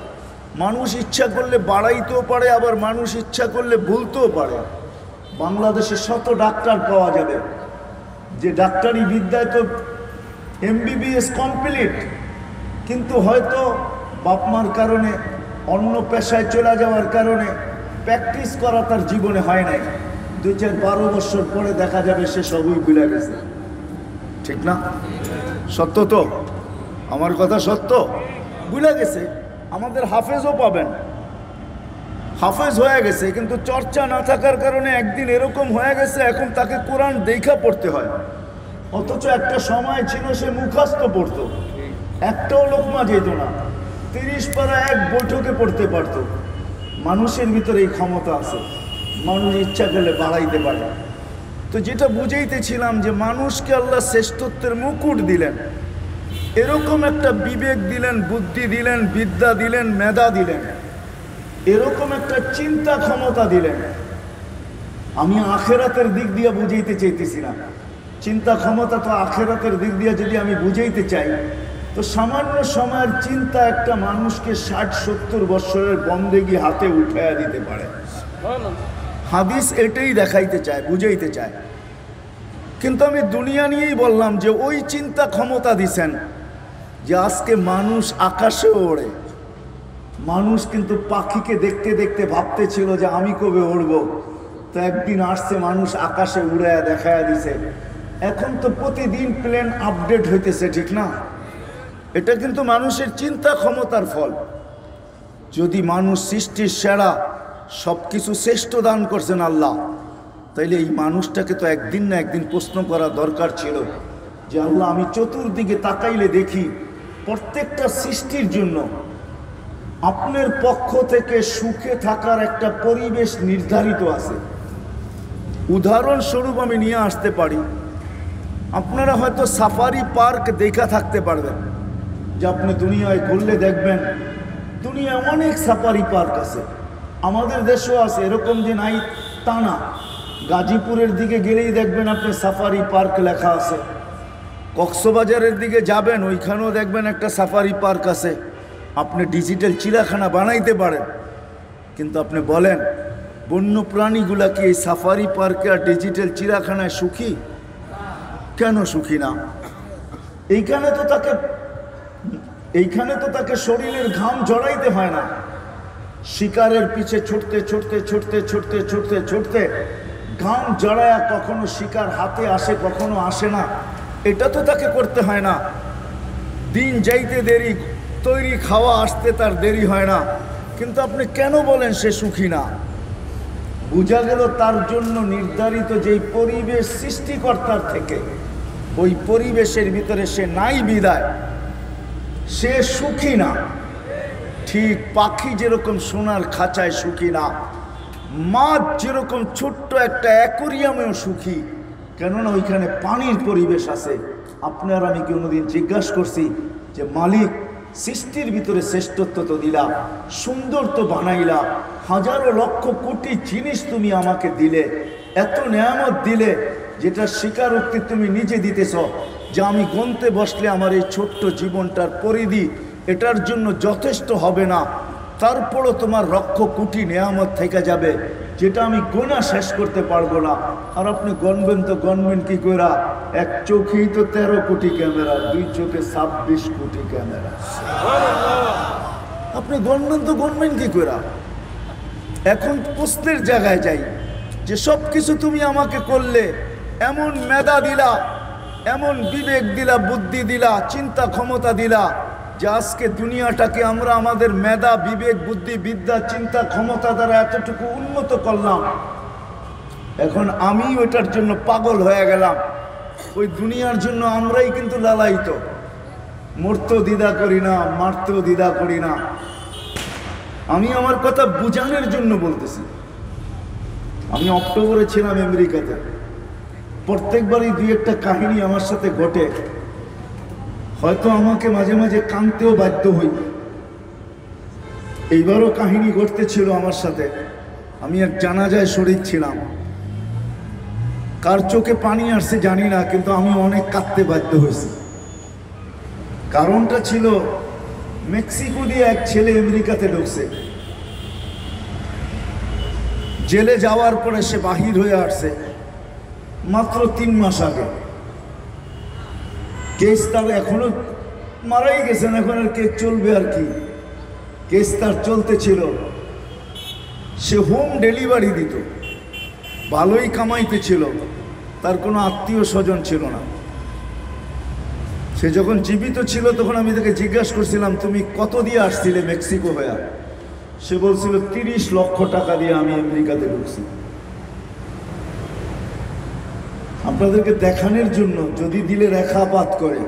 মানুষ ইচ্ছা করলে বাড়াইতেও পারে, আবার মানুষ ইচ্ছা করলে ভুলতেও পারে। বাংলাদেশে শত ডাক্তার পাওয়া যাবে, যে ডাক্তারি বিদ্যায় তো MBBS কমপ্লিট, কিন্তু হয়তো বাপমার কারণে, অন্য পেশায় চলে যাওয়ার কারণে প্র্যাকটিস করা তার জীবনে হয় নাই। 2-4-12 বছর পরে দেখা যাবে সে সবই ভুলে গেছে। ঠিক না? সত্য তো? আমার কথা সত্য। ভুলে গেছে। আমাদের হাফেজও পাবেন, হাফেজ হয়ে গেছে, কিন্তু চর্চা না থাকার কারণে একদিন এরকম হয়ে গেছে এখন তাকে কোরআন দেখা পড়তে হয়। অথচ একটা সময় ছিল সে মুখস্থ পড়তো, একটাও লোকমা যেত না, 30 পারা এক বৈঠকে পড়তে পারত। মানুষের ভিতরে এই ক্ষমতা আছে, মানুষ ইচ্ছা করলে বাড়াইতে পারে। তো যেটা বুঝাইতেছিলাম যে মানুষকে আল্লাহ শ্রেষ্ঠত্বের মুকুট দিলেন, এরকম একটা বিবেক দিলেন, বুদ্ধি দিলেন, বিদ্যা দিলেন, মেধা দিলেন, এরকম একটা চিন্তা ক্ষমতা দিলেন। আমি আখেরাতের দিক দিয়ে বুঝাইতে চাইতেছি না। চিন্তা ক্ষমতা তো আখেরাতের দিক দিয়ে যদি আমি বুঝাইতে চাই, তো সামান্য সময়ের চিন্তা একটা মানুষকে 60-70 বছরের বন্দেগী হাতে উঠাইয়া দিতে পারে। হাদিস এটাই দেখাইতে চায়, বুঝাইতে চায়। কিন্তু আমি দুনিয়া নিয়েই বললাম যে ওই চিন্তা ক্ষমতা দিছেন যে আজকে মানুষ আকাশে ওড়ে। মানুষ কিন্তু পাখিকে দেখতে দেখতে ভাবতেছিল যে আমি কবে উড়ব, তো একদিন আসছে মানুষ আকাশে উড়াইয়া দেখাইয়া দিছে। এখন তো প্রতিদিন প্লেন আপডেট হইতেছে, ঠিক না? এটা কিন্তু মানুষের চিন্তা ক্ষমতার ফল। যদি মানুষ সৃষ্টির সেরা, সব কিছু শ্রেষ্ঠ দান করছেন আল্লাহ, তাইলে এই মানুষটাকে তো একদিন না একদিন প্রশ্ন করা দরকার ছিল যে আল্লাহ, আমি চতুর্দিকে তাকাইলে দেখি প্রত্যেকটা সৃষ্টির জন্য আপনার পক্ষ থেকে সুখে থাকার একটা পরিবেশ নির্ধারিত আছে। উদাহরণস্বরূপ আমি নিয়ে আসতে পারি, আপনারা হয়তো সাফারি পার্ক দেখা থাকতে পারবেন, যে আপনি দুনিয়ায় ঘুরলে দেখবেন দুনিয়ায় অনেক সাফারি পার্ক আছে, আমাদের দেশেও আছে, এরকম যে নাই তা না। গাজীপুরের দিকে গেলেই দেখবেন আপনি সাফারি পার্ক লেখা আছে, কক্সবাজারের দিকে যাবেন ওইখানেও দেখবেন একটা সাফারি পার্ক আছে। আপনি ডিজিটাল চিড়িয়াখানা বানাইতে পারেন, কিন্তু আপনি বলেন বন্য প্রাণীগুলা কি এই সাফারি পার্কে আর ডিজিটাল চিড়িয়াখানায় সুখী? কেন সুখী না? এইখানে তো তাকে শরীরের ঘাম জড়াইতে হয় না, শিকারের পিছে ছুটতে ছুটতে ছুটতে ছুটতে ছুটতে ছুটতে ঘাম জড়ায়া কখনো শিকার হাতে আসে কখনো আসে না, এটা তো তাকে করতে হয় না। দিন যাইতে দেরি, তৈরি খাওয়া আসতে তার দেরি হয় না, কিন্তু আপনি কেন বলেন সে সুখী না? বোঝা গেল তার জন্য নির্ধারিত যেই পরিবেশ সৃষ্টিকর্তার থেকে, ওই পরিবেশের ভিতরে সে নাই বিদায় সে সুখী না। ঠিক পাখি যেরকম সোনার খাঁচায় সুখী না, মাছ যেরকম ছোট্ট একটা অ্যাকোরিয়ামেও সুখী, কেননা ওইখানে পানির পরিবেশ আছে। আপনার আমি কোনোদিন জিজ্ঞাসা করছি যে মালিক সৃষ্টির ভিতরে শ্রেষ্ঠত্ব তো দিলা, সুন্দর তো বানাইলা, হাজারো লক্ষ কোটি জিনিস তুমি আমাকে দিলে, এত নেয়ামত দিলে, যেটা স্বীকারোক্তি তুমি নিজে দিতেছ যে আমি গুনতে বসলে আমার এই ছোট্ট জীবনটার পরিধি এটার জন্য যথেষ্ট হবে না, তারপরও তোমার লক্ষ কোটি নেয়ামত থেকে যাবে যেটা আমি গোনা শেষ করতে পারবো না। আর আপনি গণবেন তো গণবেন কি কইরা? এক চোখেই তো 13 কোটি ক্যামেরা, দুই চোখে 26 কোটি ক্যামেরা। আপনি গণবেন তো গণবেন কি কইরা? এখন প্রশ্নের জায়গায় যাই যে সব কিছু তুমি আমাকে করলে, এমন মেধা দিলা, এমন বিবেক দিলা, বুদ্ধি দিলা, চিন্তা ক্ষমতা দিলা, যে আজকে দুনিয়াটাকে আমরা আমাদের মেধা, বিবেক, বুদ্ধি, বিদ্যা, চিন্তা ক্ষমতা দ্বারা এতটুকু উন্নত করলাম। এখন আমি ওইটার জন্য পাগল হয়ে গেলাম। ওই দুনিয়ার জন্য আমরাই কিন্তু লালায়িত, মরতেও দ্বিধা করি না, মারতেও দ্বিধা করি না। আমি আমার কথা বুঝানোর জন্য বলতেছি। আমি অক্টোবরে ছিলাম আমেরিকাতে, প্রত্যেকবারই দুই একটা কাহিনী আমার সাথে ঘটে, হয়তো আমাকে মাঝে মাঝে কাঁদতেও বাধ্য হই। এইবারও কাহিনী ঘটতেছিল আমার সাথে। আমি এক জানাজায় শরীক ছিলাম, কার চোখে পানি আসছে জানি না, কিন্তু আমি অনেক কাঁদতে বাধ্য হয়েছি। কারণটা ছিল মেক্সিকো দিয়ে এক ছেলে আমেরিকাতে ঢুকছে, জেলে যাওয়ার পরে সে বাহির হয়ে আসছে মাত্র 3 মাস আগে। কেস তার এখনো মারাই গেছেন, এখন আর কেস চলবে আর কি, কেস তার চলতেছিল। সে হোম ডেলিভারি দিত, ভালোই কামাইতে ছিল, তার কোনো আত্মীয় স্বজন ছিল না। সে যখন জীবিত ছিল তখন আমি তাকে জিজ্ঞাসা করছিলাম তুমি কত দিয়ে আসছিলে মেক্সিকো হয়ে? সে বলছিল 30 লক্ষ টাকা দিয়ে আমি আমেরিকাতে ঢুকছি। আপনাদেরকে দেখানোর জন্য, যদি দিলে রেখাপাত করে।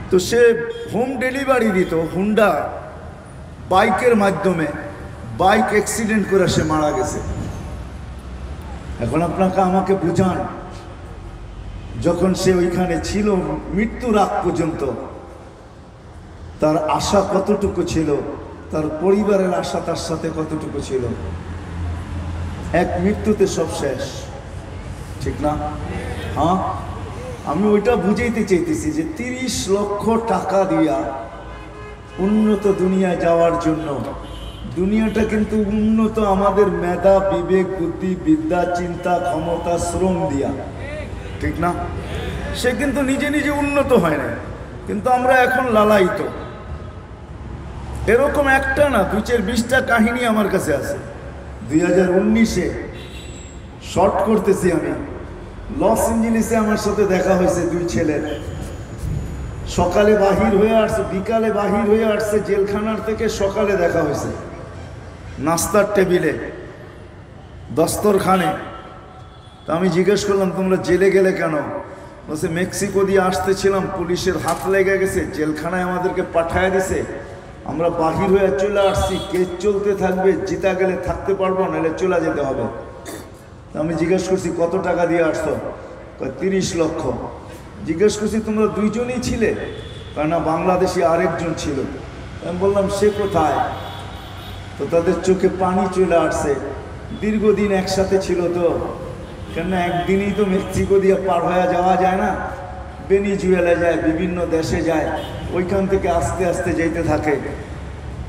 তো সে হোম ডেলিভারি দিত হুন্ডা বাইকের মাধ্যমে, বাইক অ্যাক্সিডেন্ট করে সে মারা গেছে। এখন আপনাকে আমাকে বুঝান, যখন সে ওইখানে ছিল মৃত্যুর আগ পর্যন্ত তার আশা কতটুকু ছিল, তার পরিবারের আশা তার সাথে কতটুকু ছিল? এক মৃত্যুতে সব শেষ, ঠিক না? হ্যাঁ, আমি ওইটা বুঝাইতে চাইতেছি যে 30 লক্ষ টাকা দিয়া উন্নত দুনিয়ায় যাওয়ার জন্য, দুনিয়াটা কিন্তু উন্নত আমাদের মেধা, বিবেক, বুদ্ধি, বিদ্যা, চিন্তা ক্ষমতা, শ্রম দিয়া, ঠিক না? সে কিন্তু নিজে নিজে উন্নত হয় না, কিন্তু আমরা এখন লালায়িত। এরকম একটা না, 2-20টা কাহিনী আমার কাছে আছে। 2019-এ শর্ট করতেছি আমি, লস এঞ্জেলিসে আমার সাথে দেখা হয়েছে 2 ছেলের। সকালে বাহির হয়ে আসছে, বিকালে বাহির হয়ে আসছে জেলখানার থেকে, সকালে দেখা হয়েছে নাস্তার টেবিলে, দস্তরখানে। তা আমি জিজ্ঞেস করলাম তোমরা জেলে গেলে কেন? বলছে মেক্সিকো দিয়ে আসতেছিলাম, পুলিশের হাত লেগে গেছে, জেলখানায় আমাদেরকে পাঠায় দিছে, আমরা বাহির হয়ে চলে আসছি, কেস চলতে থাকবে, জিতা গেলে থাকতে পারবো, নাহলে চলে যেতে হবে। আমি জিজ্ঞেস করছি কত টাকা দিয়ে আসছো? 30 লক্ষ। জিজ্ঞেস করছি তোমরা দুইজনই ছিলে? কারণ বাংলাদেশি আরেকজন ছিল। আমি বললাম সে কোথায়? তো তাদের চোখে পানি চলে আসছে। দীর্ঘদিন একসাথে ছিল তো, কেন একদিনই তো মেক্সিকো দিয়ে পার হয়ে যাওয়া যায় না, ভেনিজুয়েলা যায়, বিভিন্ন দেশে যায়, ওইখান থেকে আস্তে আস্তে যেতে থাকে।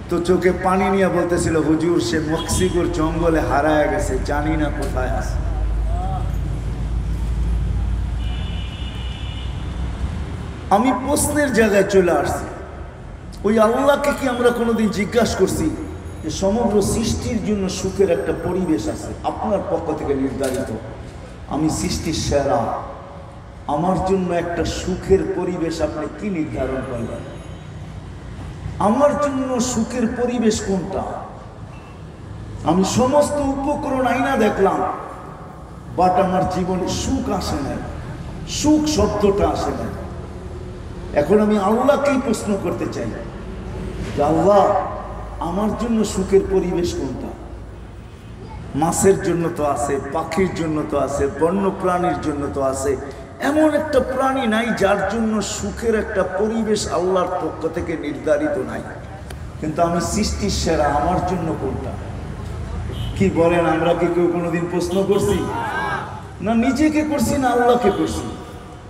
তো চোখে পানি নিয়ে বলতেছিল, হুজুর সে মেক্সিকোর জঙ্গলে হারায় গেছে, জানি না কোথায় আছে। আমি প্রশ্নের জায়গায় চলে আসছি, ওই আল্লাহকে কি আমরা কোনোদিন জিজ্ঞাসা করছি যে সমগ্র সৃষ্টির জন্য সুখের একটা পরিবেশ আছে আপনার পক্ষ থেকে নির্ধারিত, আমি সৃষ্টির সেরা, আমার জন্য একটা সুখের পরিবেশ আপনি কি নির্ধারণ করলেন? আমার জন্য সুখের পরিবেশ কোনটা? আমি সমস্ত উপকরণ আইনা দেখলাম, বাট আমার জীবনে সুখ আসে না, সুখ শব্দটা আসে না। এখন আমি আল্লাহকেই প্রশ্ন করতে চাই যে আল্লাহ আমার জন্য সুখের পরিবেশ কোনটা? মাছের জন্য তো আছে, পাখির জন্য তো আছে, বন্য প্রাণীর জন্য তো আছে, এমন একটা প্রাণী নাই যার জন্য সুখের একটা পরিবেশ আল্লাহর পক্ষ থেকে নির্ধারিত নাই। কিন্তু আমি সৃষ্টির সেরা, আমার জন্য কোনটা? কি বলেন, আমরা কি কেউ কোনোদিন প্রশ্ন করছি? না নিজেকে করছি না আল্লাহকে করছি?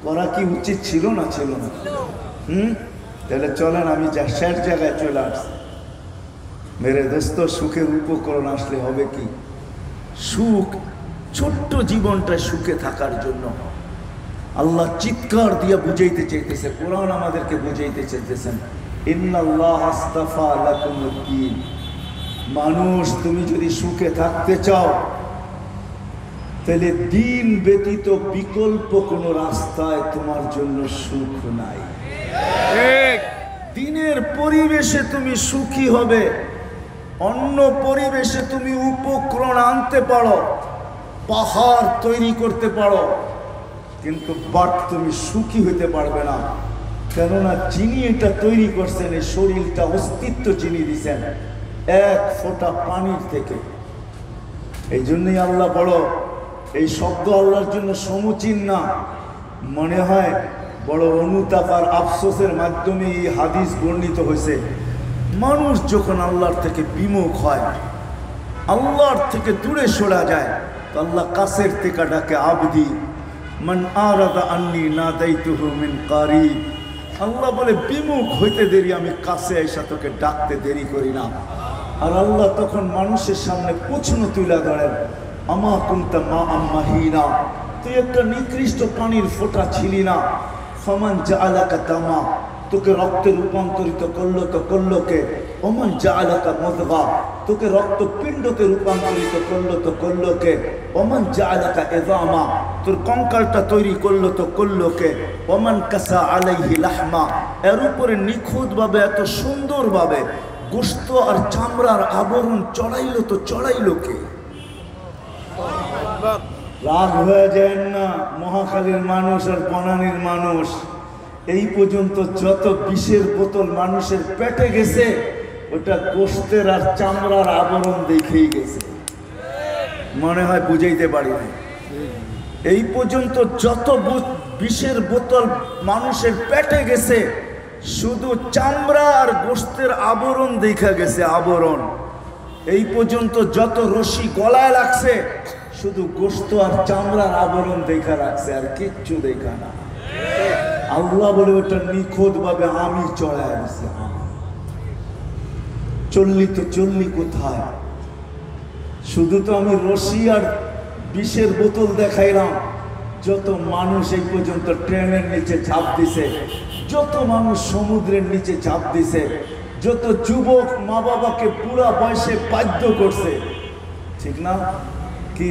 করা কি উচিত ছিল না ছিল না? তাহলে চলেন আমি শেষ জায়গায় চলে আসছি। মেরে দোস্ত, সুখের উপকরণ আসলে হবে কি? সুখ, ছোট্ট জীবনটা সুখে থাকার জন্য আল্লাহ চিৎকার দিয়ে বুঝাইতে চাইতেছে, কোরআন আমাদেরকে বুঝাইতে চাইতেছেন, ইন্নাল্লাহ আস্তাফা লাকুমুদ্দীন। মানুষ, তুমি যদি সুখে থাকতে চাও তাহলে দিন ব্যতীত বিকল্প কোনো রাস্তায় তোমার জন্য সুখ নাই। দিনের পরিবেশে তুমি সুখী হবে, অন্য পরিবেশে তুমি উপকরণ আনতে পারো, পাহাড় তৈরি করতে পারো, কিন্তু বাট তুমি সুখী হতে পারবে না। কেননা যিনি এটা তৈরি করছেন, এই শরীরটা অস্তিত্ব যিনি দিচ্ছেন এক ফোঁটা পানির থেকে। এই জন্যই আল্লাহ বড়। এই শব্দ আল্লাহর জন্য সমুচীন না, মনে হয় বড় অনুতাপ আর আফসোসের মাধ্যমে এই হাদিস বর্ণিত হয়েছে। মানুষ যখন আল্লাহর থেকে বিমুখ হয়, আল্লাহর থেকে দূরে সরা যায়, তো আল্লাহ কাছের থেকে ডাকে আবদি মান আরাদা আন্নি নাদাইতুহু মিন কারিব। আল্লাহ বলে বিমুখ হইতে দেরি, আমি কাছে এসে তোকে ডাকতে দেরি করি না। আর আল্লাহ তখন মানুষের সামনে প্রশ্ন তুলে ধরেন, আমা কুনতা মা আম্মাহিনা, তুই একটা নিকৃষ্ট পানির ফোঁটা ছিলি না? ফামান জাআলাকা দামা, তোকে রক্তে রূপান্তরিত করলো তো করলো কে? ওমান জাআলাকা মুদগা, তোকে রক্তপিণ্ডতে রূপান্তরিত করলো তো করলো কে? ওমান জাআলাকা ইযামা, তোর কঙ্কালটা তৈরি করলো তো করলো কে? ওমান কাসা আলাইহি লাহমা, এর উপরে নিখুঁতভাবে এত সুন্দরভাবে গোশত আর চামড়ার আবরণ চড়াইলো তো চড়াইলো কে? রাগ হয়ে যায় না? মহাখালীর মানুষ আর বনানীর মানুষ এই পর্যন্ত যত বিষের বোতল মানুষের পেটে গেছে, ওটা গোশতের আর চামড়ার আবরণ দেখেই গেছে। মনে হয় বুঝাইতে পারি না। এই পর্যন্ত যত বিষের বোতল মানুষের পেটে গেছে, শুধু চামড়া আর গোশতের আবরণ দেখা গেছে, আবরণ। এই পর্যন্ত যত রশি গলায় লাগছে, শুধু গোশত আর চামড়ার আবরণ দেখা রাখছে, আর কিচ্ছু দেখা না। আল্লাহ বলে ওটা নিখুঁত ভাবে আমি চড়ায় দিছি। চললি তো চললি কোথায়? শুধু তো আমি রশি আর বিষের বোতল দেখাইলাম। যত মানুষ এই পর্যন্ত ট্রেনের নিচে ঝাঁপ দিছে, যত মানুষ সমুদ্রের নিচে ঝাঁপ দিছে, যত যুবক মা বাবাকে পুরা বয়সে বাধ্য করছে, ঠিক না? কি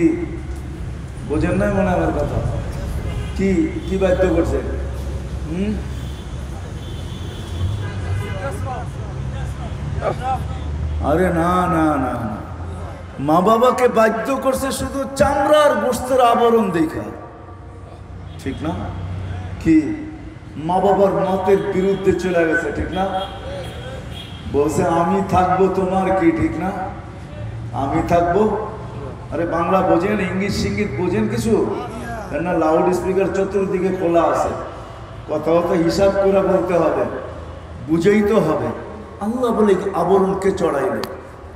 বোঝেন না মনে আমার কথা? কি কি বাধ্য করছে? আরে না না না, মা বাবাকে বাধ্য করছে শুধু চামড়া আর গোশতের আবরণ দেখা, ঠিক না? কি মা বাবার মতের বিরুদ্ধে চলে গেছে, ঠিক না? বলছে আমি থাকবো, তোমার কি, ঠিক না? আমি থাকবো। আরে বাংলা বোঝেন, ইংলিশ সিঙ্গিত বোঝেন কিছু? না, লাউড স্পিকার চতুর্দিকে খোলা আছে, কথাও তো হিসাব করে বলতে হবে, বুঝেই তো হবে। আল্লাহ বলে আবরণকে চড়াইল,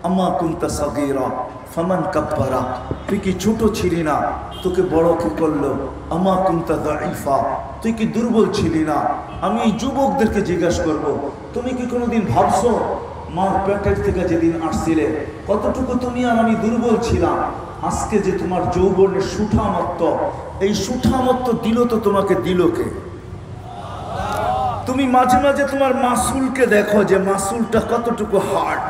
আম্মা কুনতা সাগীরা ফামান কাব্বারা, তুই কি ছোট ছিলি না, তোকে বড় কি করলো? আম্মা কুনতা দাঈফা, তুই কি দুর্বল ছিলি না? আমি এই যুবকদেরকে জিজ্ঞাসা করব, তুমি কি কোনোদিন ভাবছো মার পেটের থেকে যেদিন আসছিলে কতটুকু তুমি আর আমি দুর্বল ছিলাম? আজকে যে তোমার যৌবনের সুঠামত্ব, এই সুঠামত্ব দিল তো তোমাকে দিল কে? তুমি মাঝে মাঝে তোমার মাসুলকে দেখো যে মাসুলটা কতটুকু হার্ড,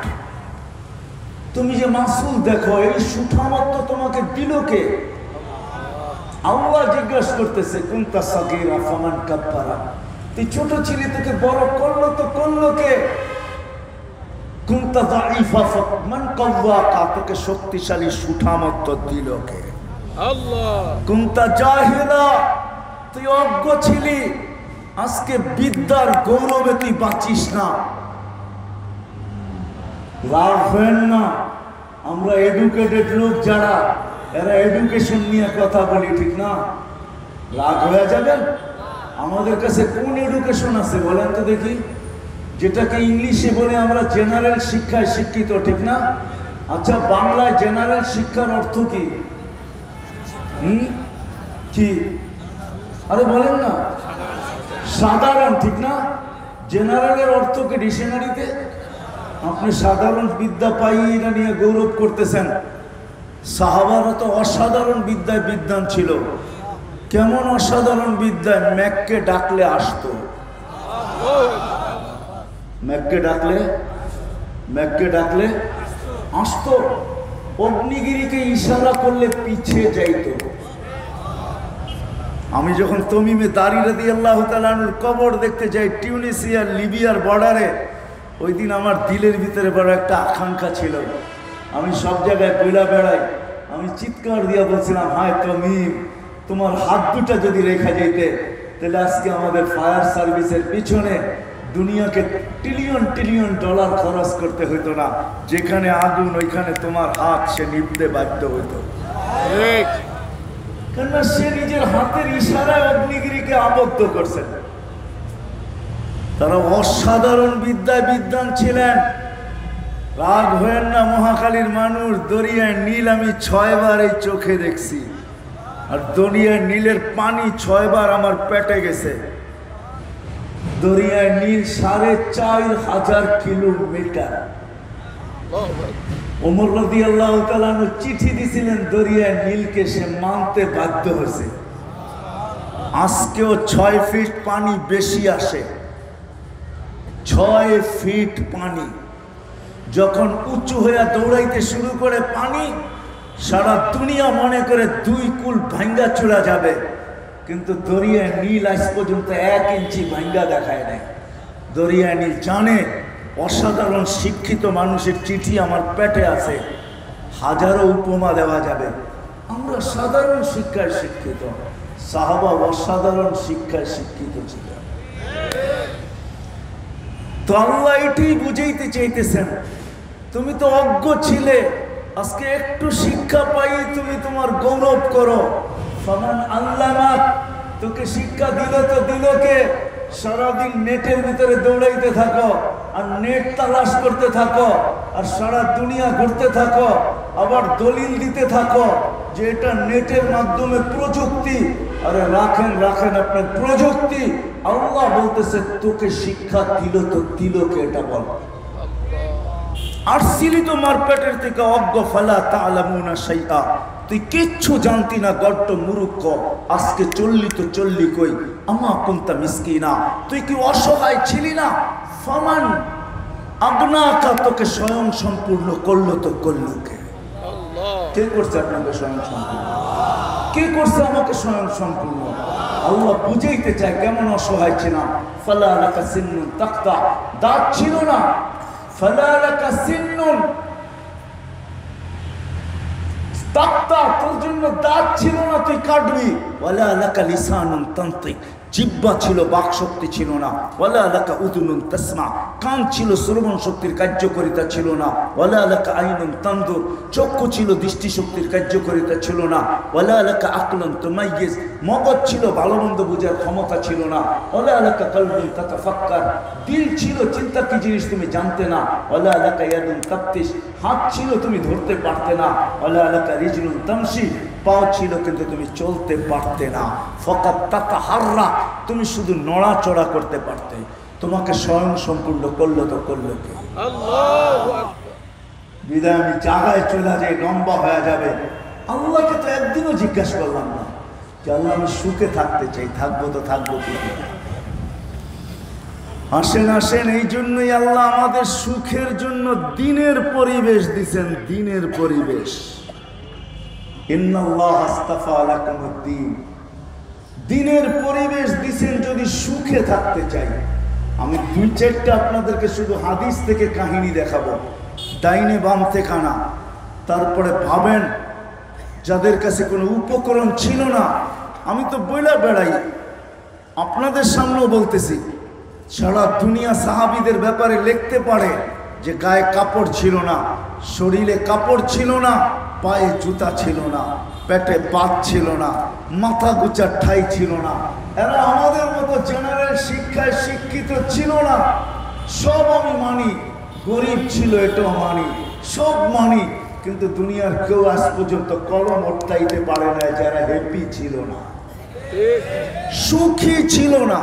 তুমি যে মাসুল দেখো, এই সুঠামত্ব তোমাকে দিল কে? আল্লাহ জিজ্ঞাসা করতেছে কুনতা সাগীরা ফামান কাব্বারা, তুই ছোট ছিলি, তোকে বড় করলো তো করলো কে? কুনতা দাঈফা ফামান কাওয়াকা, তোকে শক্তিশালী সুঠামত্ব দিল কে? আল্লাহ। কুনতা জাহিলা, তুই অজ্ঞ ছিলি, আজকে বিদ্যার গৌরবে তুই বাঁচিস না। রাগ হবেন না, আমরা এডুকেটেড লোক যারা, এরা এডুকেশন নিয়ে কথা বলি, ঠিক না? রাগ হয়ে যাবেন? আমাদের কাছে কোন এডুকেশন আছে বলেন তো দেখি, যেটাকে ইংলিশে বলে আমরা জেনারেল শিক্ষায় শিক্ষিত, ঠিক না? আচ্ছা, বাংলায় জেনারেল শিক্ষার অর্থ কি? কি? আরে বলেন না, সাধারণ, ঠিক না? জেনারেলের অর্থ কি ডিকশনারিতে? আপনি সাধারণ বিদ্যা পাইয়ে না নিয়ে গৌরব করতেছেন। সাহাবারা তো অসাধারণ বিদ্যায় বিদ্বান ছিল। কেমন অসাধারণ বিদ্যায়? মেঘকে ডাকলে আসতো, মেঘকে ডাকলে আসতো, অগ্নিগিরিকে ইশারা করলে পিছিয়ে যাইতো। আমি যখন তমিমে দারি রাদিয়াল্লাহু তাআলা আনহুর কবর দেখতে যাই টিউনিসিয়া লিবিয়ার বর্ডারে, ওই দিন আমার দিলের ভিতরে বড় একটা আকাঙ্ক্ষা ছিল। আমি সব জায়গায় বইলা বেড়াই, আমি চিৎকার দিয়া বলছিলাম, হায় তমিম, তোমার হাত দুটা যদি রেখা যেতে, তাহলে আজকে আমাদের ফায়ার সার্ভিসের পিছনে দুনিয়াকে ট্রিলিয়ন ট্রিলিয়ন ডলার খরচ করতে হইতো না। যেখানে আগুন ওইখানে তোমার হাত সে নিভতে বাধ্য হইতো, কেননা সে নিজের হাতের ইশারায় অগ্নিগিরিকে আবদ্ধ করছেন। তারা অসাধারণ বিদ্যায় বিদ্বান ছিলেন। রাগ হয়েন না, মহাকালীর মানুষ, দরিয়ায় নীল আমি 6 বার এই চোখে দেখছি, আর দরিয়ায় নীলের পানি 6 বার আমার পেটে গেছে। দরিয়ায় নীল 4,500 কিলোমিটার। ওমর রাদিয়াল্লাহু তাআলা চিঠি দিছিলেন দরিয়ায় নীলকে, সে মানতে বাধ্য হয়েছে। আজকেও 6 ফিট পানি বেশি আসে, 6 ফিট পানি। যখন উঁচু হয়ে দৌড়াইতে শুরু করে পানি, সারা দুনিয়া মনে করে 2 কুল ভাঙ্গা চূড়া যাবে, কিন্তু দরিয়ায় নীল আজ পর্যন্ত 1 ইঞ্চি ভাঙ্গা দেখায় নাই। দরিয়ায় নীল জানে অসাধারণ শিক্ষিত মানুষের চিঠি আমার পেটে আছে, হাজারো উপমা দেওয়া যাবে। আমরা সাধারণ শিক্ষায় শিক্ষিত, সাহাবা অসাধারণ শিক্ষায় শিক্ষিত ছিল। তো আল্লাহ এটাই বুঝাইতে চাইতেছেন, তুমি তো অজ্ঞ ছিলে, আজকে একটু শিক্ষা পাই তুমি তোমার গৌরব করো। ফামান আল্লামাক, তোকে শিক্ষা দিল তো দিল কে? সারাদিন নেটের ভিতরে দৌড়াইতে থাকো, আর নেট তালাশ করতে থাকো, আর সারা দুনিয়া ঘুরতে থাকো, আবার দলিল দিতে থাকো যে এটা নেটের মাধ্যমে প্রযুক্তি। আরে রাখেন আপনার প্রযুক্তি। আল্লাহ বলতেছে তোকে শিক্ষা দিল তো দিল কে? এটা বল। আসছিলি তোমার পেটের থেকে অজ্ঞ, ফালা তা'লামুনা শাইআ, তুই কিচ্ছু জানতি না, গর্ত মূর্খ। আজকে চললি কই? আমা কুনতা মিসকিনা, তুই কি অসহায় ছিলি না? ফামান আগনাকা, তোকে স্বয়ং সম্পূর্ণ করলো তো করলো কে? কে করছে আপনাকে স্বয়ং সম্পূর্ণ? কে করছে আমাকে স্বয়ং সম্পূর্ণ? আল্লাহ বুঝাইতে চায় কেমন অসহায় ছিলাম। ফালা লাকা সিন্নুন তাকতা, দাঁত ছিল না। ফালা লাকা সিন্নুন তাকতা, তোর জন্য দাঁত ছিল না, তুই কাটবি। ওয়ালা লাকা লিসানুন তানতিক, জিহ্বা ছিল, বাক শক্তি ছিল না। ওয়ালা লাকা উযুনুন তাসমা, কান ছিল, শ্রবণ শক্তির কার্যকারিতা ছিল না। ওয়ালা লাকা আইনুন তানজুর, চক্ষু ছিল, দৃষ্টি শক্তির কার্যকারিতা ছিল না। ওয়ালা লাকা আকলুন তুমাইয়িজ, মগজ ছিল, ভালো মন্দ বোঝার ক্ষমতা ছিল না। ওয়ালা লাকা কলবুন তাতাফাক্কার, দিল ছিল, চিন্তা কি জিনিস তুমি জানতে না। ওয়ালা লাকা ইয়াদুন তাফতিশ, হাত ছিল, তুমি ধরতে পারতে না। ওয়ালা লাকা রিজলুন তামশি, পাও ছিল কিন্তু তুমি চলতে পারতে না। ফাকাত তাতাহাররা, তুমি শুধু নড়াচড়া করতে পারতে। তোমাকে স্বয়ং সম্পূর্ণ করলো তো করলো কে? আল্লাহু আকবার। বিদায় আমি জায়গায় চলে যাই, লম্বা হয়ে যাবে। আল্লাহকে তো একদিনও জিজ্ঞাসা করলাম না যে আল্লাহ আমি সুখে থাকতে চাই, থাকবো তো থাকবো কি? আসেন আসেন, এই জন্যই আল্লাহ আমাদের সুখের জন্য দিনের পরিবেশ দিছেন, দিনের পরিবেশ। ইন্নাল্লাহ আস্তাফা লাকুমুদ্দিন, দিনের পরিবেশ দিছেন যদি সুখে থাকতে চাই। আমি দুই চারটা আপনাদেরকে শুধু হাদিস থেকে কাহিনী দেখাবো, ডাইনে বাম থেকে না। তারপরে ভাবেন যাদের কাছে কোনো উপকরণ ছিল না, আমি তো বইলা বেড়াই, আপনাদের সামনেও বলতেছি, সারা দুনিয়া সাহাবীদের ব্যাপারে লিখতে পারে যে গায়ে কাপড় ছিল না, শরীরে কাপড় ছিল না, পায়ে জুতা ছিল না, পেটে ভাত ছিল না, মাথা গোছার ঠাই ছিল না। এরা আমাদের মতো জেনারেল শিক্ষায় শিক্ষিত ছিল না। সব আমি মানি, গরিব ছিল এটাও মানি, সব মানি, কিন্তু দুনিয়ার কেউ আজ পর্যন্ত কলম অটকাইতে পারে না যারা হ্যাপি ছিল না, সুখী ছিল না।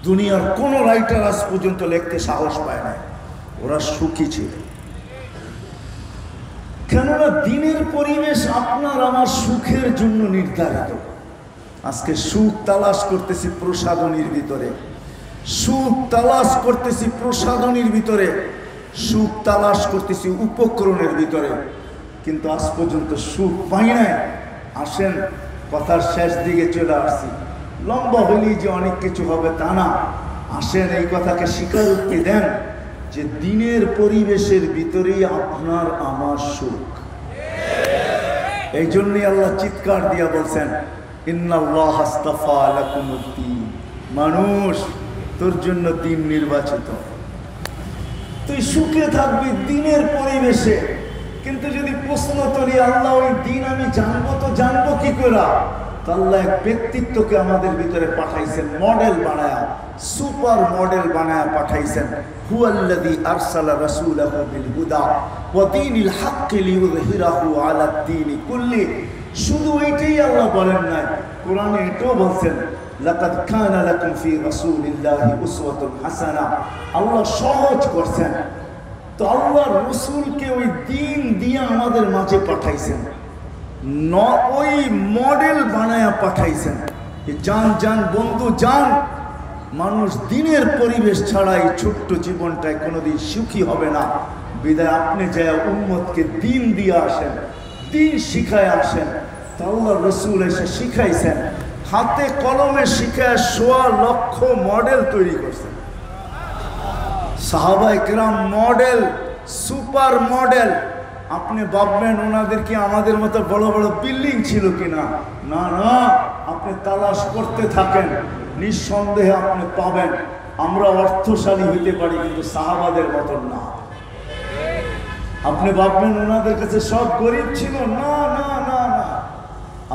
দুনিয়ার কোন রাইটার আজ পর্যন্ত লিখতে সাহস পায় না ওরা সুখী ছিল। কেননা দিনের পরিবেশ আপনার আমার সুখের জন্য নির্ধারিত। আজকে সুখ তালাশ করতেছি প্রসাধনীর ভিতরে, সুখ তালাশ করতেছি প্রসাধনীর ভিতরে, সুখ তালাশ করতেছি উপকরণের ভিতরে, কিন্তু আজ পর্যন্ত সুখ পাই নাই। আসেন কথার শেষ দিকে চলে আসছি, লম্বা হইলেই যে অনেক কিছু হবে তা না। আসেন এই কথাকে স্বীকারোক্তি দেন যে দিনের পরিবেশের ভিতরেই আপনার আমার সুখ। এই জন্যই আল্লাহ চিৎকার দিয়া বলছেন ইন্নাল্লাহ আস্তাফা লাকুমুদ্দিন, মানুষ তোর জন্য দিন নির্বাচিত। তুই সুখে থাকবি দিনের পরিবেশে, কিন্তু যদি প্রশ্ন করি আল্লাহ ওই দিন আমি জানবো তো জানবো কি করে? আল্লাহ এক ব্যক্তিত্বকে আমাদের ভিতরে পাঠাইছেন, মডেল বানায়া, সুপার মডেল বানায়া পাঠাইছেন। হুয়াল্লাযী আরসালা রাসূলাহু বিল হুদা ওয়া দীনিল হাক্কি লিইয়ুযহিরাহু আলাদ দীনি কুল্লি। শুধু এইটাই আল্লাহ বলেন নাই, কোরআনে এটাও বলছেন লাকাদ কানা লাকুম ফি রাসূলিল্লাহি উসওয়াতুন হাসানাহ। আল্লাহ সহজ করছেন। তো আল্লাহ রাসূলকে ওই দিন দিয়ে আমাদের মাঝে পাঠাইছেন, ওই মডেল বানায়া পাঠাইছেন। যান যান বন্ধু যান, মানুষ দিনের পরিবেশ ছাড়া এই ছোট্ট জীবনটায় কোনোদিন সুখী হবে না। বিদায় আপনি যায় উম্মতকে দিন দিয়ে আসেন, দিন শিখায় আসেন। তা আল্লাহ রসুল এসে শিখাইছেন, হাতে কলমে শিখায় ১৬ লক্ষ মডেল তৈরি করছেন। সাহাবায়ে কেরাম মডেল, সুপার মডেল। আপনি ভাববেন ওনাদের কি আমাদের মতো বড় বড় বিল্ডিং ছিল কিনা? না না, আপনি তালাশ করতে থাকেন, নিঃসন্দেহে আপনি পাবেন। আমরা অর্থশালী হইতে পারি কিন্তু সাহাবাদের মতন না। আপনি ভাববেন ওনাদের কাছে সব গরিব ছিল, না না না না।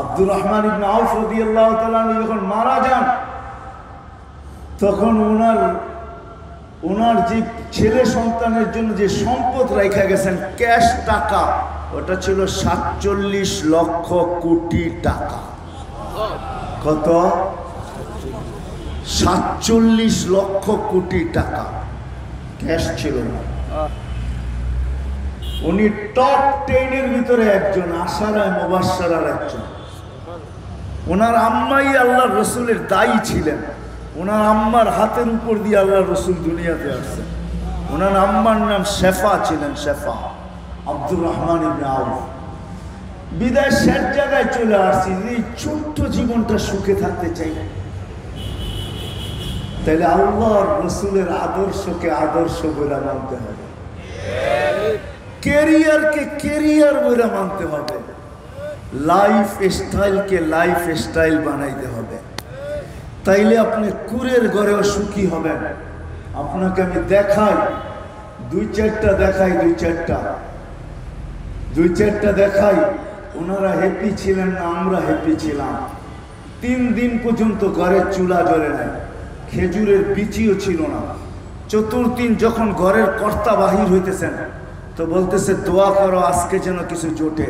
আব্দুর রহমান ইবনে আউফ রাদিয়াল্লাহু তাআলা যখন মারা যান, তখন ওনার যে ছেলে সন্তানের জন্য যে সম্পদ রাখা গেছেন ক্যাশ টাকা, ওটা ছিল ৪৭ লক্ষ কোটি টাকা। কত? ৪৭ লক্ষ কোটি টাকা ক্যাশ ছিল না। উনি টপ 10-এর ভিতরে একজন, আশারায়ে মুবাশশারার একজন। ওনার আম্মাই আল্লাহ রসুলের দায়ী ছিলেন। ওনার আম্মার হাতের উপর দিয়ে আল্লাহ রসুল দুনিয়াতে আসছেন। ওনার আম্মার নাম শেফা ছিলেন, শেফা। আব্দুর রহমান ইবনে আউফ। বিদায় শেষ জায়গায় চলে আসছি, এই ছোট্ট জীবনটা সুখে থাকতে চাই, তাহলে আল্লাহর রসুলের আদর্শকে আদর্শ বলে মানতে হবে, কেরিয়ারকে কেরিয়ার বলে মানতে হবে, লাইফ স্টাইলকে লাইফ স্টাইল বানাইতে হবে। তাইলে আপনি কুরের ঘরেও সুখী হবেন। আপনাকে আমি দেখাই, দুই চারটা দেখাই। ওনারা হ্যাপি ছিলেন না, আমরা হ্যাপি ছিলাম। 3 দিন পর্যন্ত ঘরের চুলা জ্বলে নাই, খেজুরের বিচিও ছিল না। চতুর্থ দিন যখন ঘরের কর্তা বাহির হইতেছেন তো বলতেছে দোয়া করো আজকে যেন কিছু জোটে।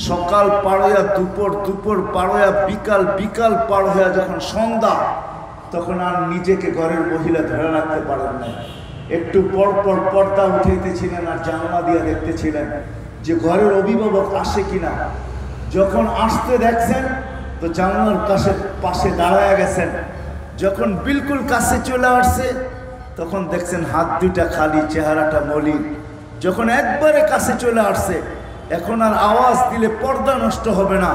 সকাল পার হইয়া দুপুর, দুপুর পার হইয়া বিকাল, বিকাল পার হইয়া যখন সন্ধ্যা, তখন আর নিজেকে ঘরের মহিলা ধরে রাখতে পারেন না। একটু পর পর পর্দা উঠাইতেছিলেন আর জানলা দিয়ে দেখতেছিলেন যে ঘরের অভিভাবক আসে কিনা। যখন আসতে দেখছেন তো জানলার পাশে দাঁড়ায় গেছেন। যখন বিলকুল কাছে চলে আসছে তখন দেখছেন হাত দুটা খালি, চেহারাটা মলিন। যখন একবারে কাছে চলে আসছে, এখন আর আওয়াজ দিলে পর্দা নষ্ট হবে না,